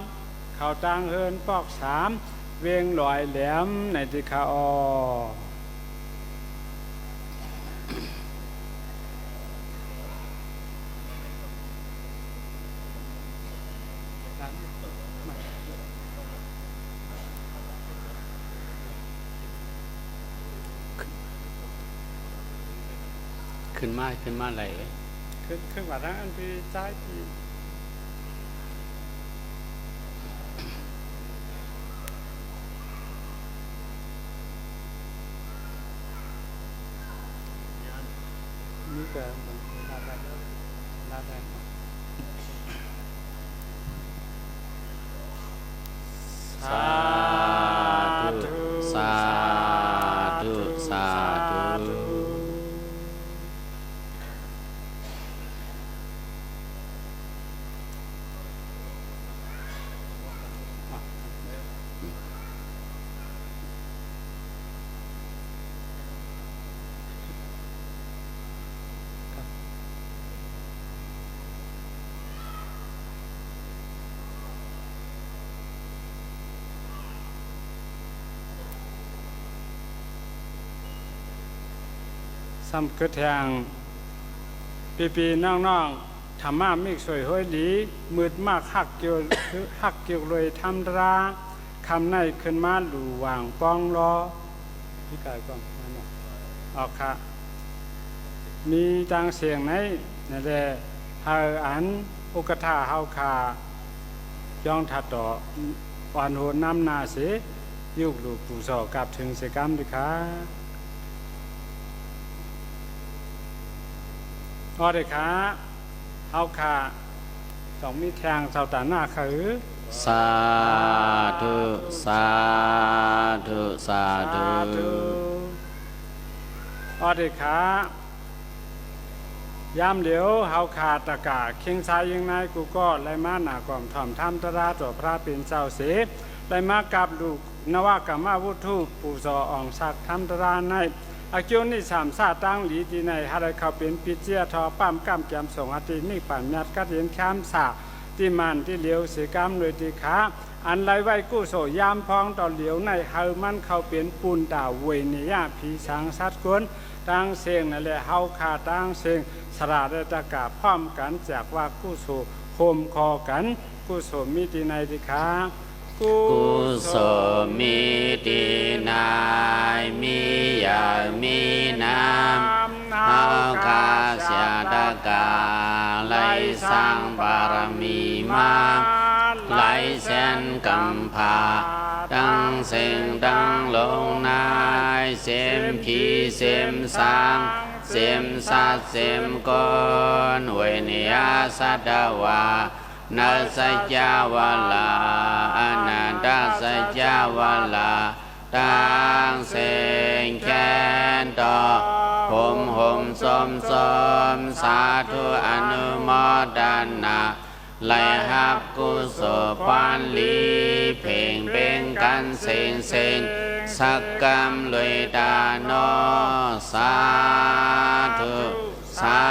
เขาตังเฮินปอก3เวียงลอยแหลมในที่เขาขึ้นมาอะไรขึ้นว่าทั้งอันที่ใจที่นี่เกิดลาได้สาธุสาธุสาธุซ้ำกระแทงปีน้องธรรมะมิกสวยห้อยดีมืดมากหักเกี่ยวเลยทำราคำในขึ้นมาหลู่วางป้องรอพี่กายก่อนนั่นออกค่ะมีจังเสียงไหนนั่นแหละเฮาอันอุกธาเฮาคาย่องถัดต่อวันโหน้ำนาเสยุกลูกปู่สอกับถึงเสกรรมดิค่ะพอได้ค่ะเอาค่ะต้องมีแทงเสาตาหน้าคือสาธุสาธุสาธุพอได้ค่ะยามเหลียวเฮาขาตะกาเคียงซ้ายยังนายกูก็ไล่มาหน้ากล่อมถ่อมทำตราตัวพระเป็นเจ้าเสไล่มากับลูกนวากรรมวุฒิปู่สออ่องสักทำตราในอากิวนี่สามซาตั้งหลีดีในฮาไรเขาเป็นปิเจียทอปั้มก้ามแกมส่งอาทินี่ปั่นยัดกัดเห็นข้ามสาที่มันที่เหลียวเสียกรรมเลยดีขาอันไรไว้กู้โสยามพองต่อเหลียวในเฮามันเขาเป็นปูนดาวเวนิยาผีสังสัตว์กวนตั้งเสียงนั่นแหละเฮาขาตั้งเสียงสระได้ตะกาพร้อมกันจากว่ากู้โสโฮมคอกันกู้โสมีดีในดีขากุศลมีดีนายมียามีน้ำเฮาคาเสียตะกาไล่สร้างบารมีมาไล่แสนกำพาตั้ง ตั้งเสียงดังลงนายเสียมผีเสียมสางเสียมสัตว์เสียมก้อนเวนิยาสัตวานาสัจจาวลาอนันตสัจจาวลาตั้งเสียงแค้นต่อผมห่มสมสมสาธุอนุโมทนาไล่หับกุศลปันลีเพ่งเบ่งกันเสียงเสียงสักกรรมลอยตาโนสาธุสา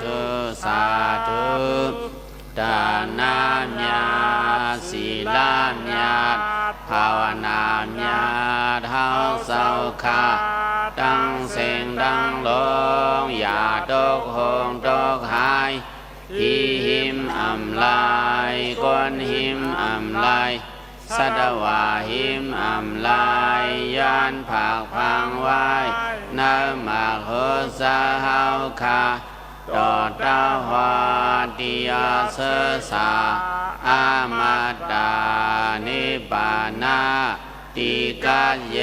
ธุสาธุดานามญาศีลามญาภาวนามญาเท้าเศร้าคาตั้งเสียงดังลงอย่าตกหงตกหายหิมอำลายก้อนหิมอำลายสัตวาหิมอำลายยานผักพังไว้น้ำหมากโหสาเฮาคาต่อตาหวาติยาเสสาอามาตานิบานาติกาเย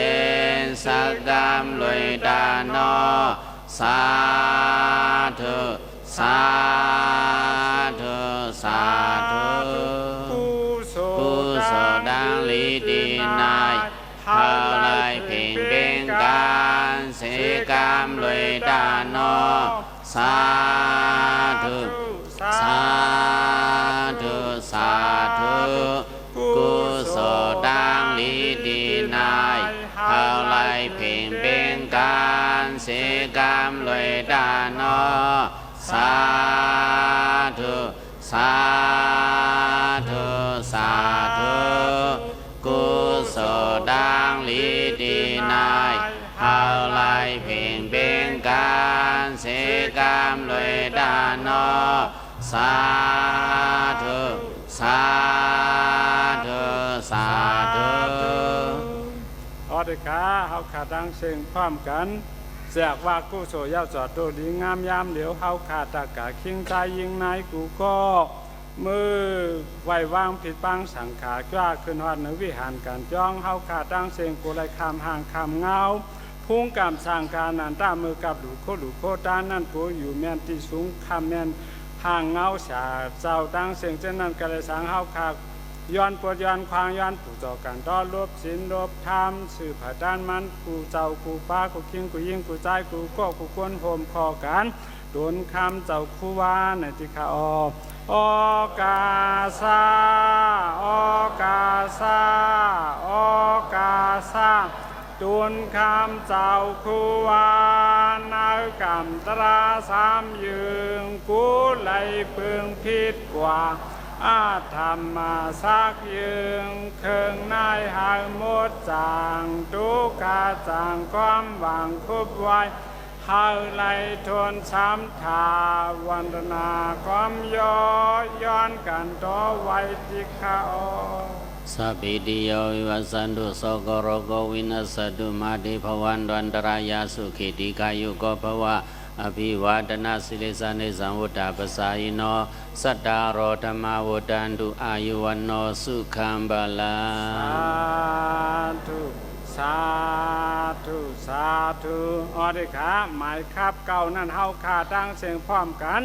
นสักกามลอยตาโนสาธุสาธุสาธุกุศลดังลีดีนายเฮาไลเพ่งเบ่งการเสกามลอยตาโนสาธุสาธุสาธุกุศลดังลีดีนายเฮาไลเพ่งเบ่งการเสกามลอยตาโนสาธุสาธุสาธุกุศลดังลีดีนายเฮาไลเพ่งเบ่งการเสกามลอยดานโนสาธุสาธุสาธุออเดกาเฮาขาดังเสียงพร้อมกันเสียกว่ากู้โสยาวจอดโดดีงามยามเหลียวเฮาขาตากะคิงใจยิงนายกูก็มือไหววางผิดปังสังขากล้าขึ้นฮอดในวิหารการจ้องเฮาขาดังเสียงกูไลคำห่างคำเงาพุ่งกำสร้างการนันตามือกับดูโคตานั่นกูอยู่แม่นที่สูงคำแม่นห่างเงาฉาเจ้าดังเสียงเช่นนั้นก็เลยสังเฮาขาย้อนปวดย้อนควางย้อนผู้ต่อกันต้อนรบศีลรบธรรมสื่อผ่าด้านมันกูเจ้ากูป้ากูคิงกูยิงกูใจกูก็กูควนโฮมคอกันโดนคำเจ้าคู่วาในที่ขาออกาซาออกาซาออกาซาโดนคำเจ้าคู่วานากรรมตราสามยืงกูไหลเพึงพิษกว่าอาธรรมาสักยืงเคืองนายหายหมดจางทุกขาจางความหวังคุบไว้หายไหลทนช้ำทาวันนาความย้อนกันต่อไว้ที่เขาสัพพิติโยวิวัสสันตุโสกโรโกวินัสสตุมาติภวันตันตรายาสุขิติกายุโกภวะอภิวาทนาสิริสานิสังวุฒาปสายโนสัตตารโรธรรมาวุตันตุอายุวันโนสุขัมบาลังสาธุสาธุออเดขาหมายครับเก่านั่นเฮาขาตั้งเสียงพร้อมกัน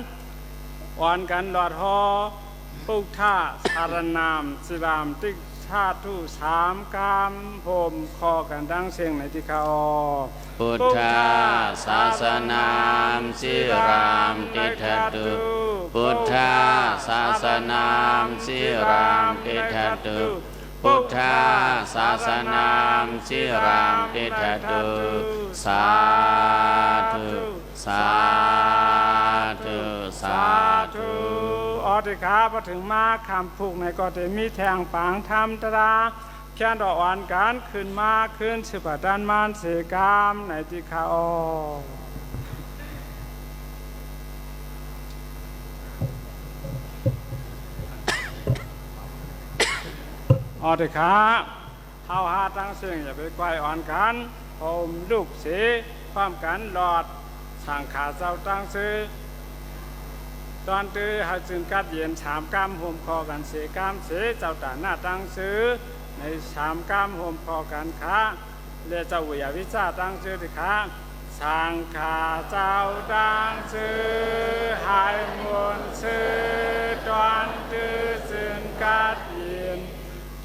อ่อนกันหลอดหอปุกท่าสารนามสิรามติชาทุสามกามโหมคอกันดังเสียงในที่เขาพุทธาศาสนามสิรามติทัตตุพุทธาศาสนามสิรามติทัตตุพุทธาศาสนามสิรามติทัตตุสาธุสาธุสาธุออติขาพอถึงมาคำผูกในก็จะมีแทงปางธรรมตราแค่ดอกอ่อนการขึ้นมาขึ้นสืบด้านมานเสกามในที่เขาออติขาเฮาหาตั้งเสียงอย่าไปไกวอ่อนกันผมลูกเสความกันหลอดสั่งขาเจ้าตั้งซื้อตอนตื้อหาจึงกัดเย็นฉามกามห่มคอกันเสกามเสเจ้าตาหน้าตั้งซื้อใน ในสามกามห่มพอกันค้าเรียเจ้าวิยาวิจาตั้งชื่อดิค้าสังฆาเจ้าตั้งชื่อหายมวลชื่อตอนตื้อจึงกัดยิน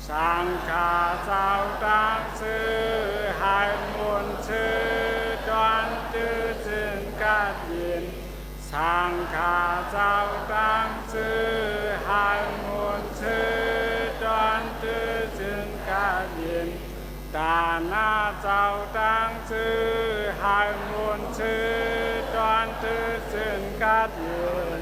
สังฆาเจ้าตั้งชื่อหายมวลชื่อตอนตื้อจึงกัดยินสังฆาเจ้าตั้งชื่อหายมวลชื่อตอนตื้อจึงกัดยินตาหน้าเจ้าตั้งชื่อหายมวลชื่อตอนตื้อจึงกัดยิน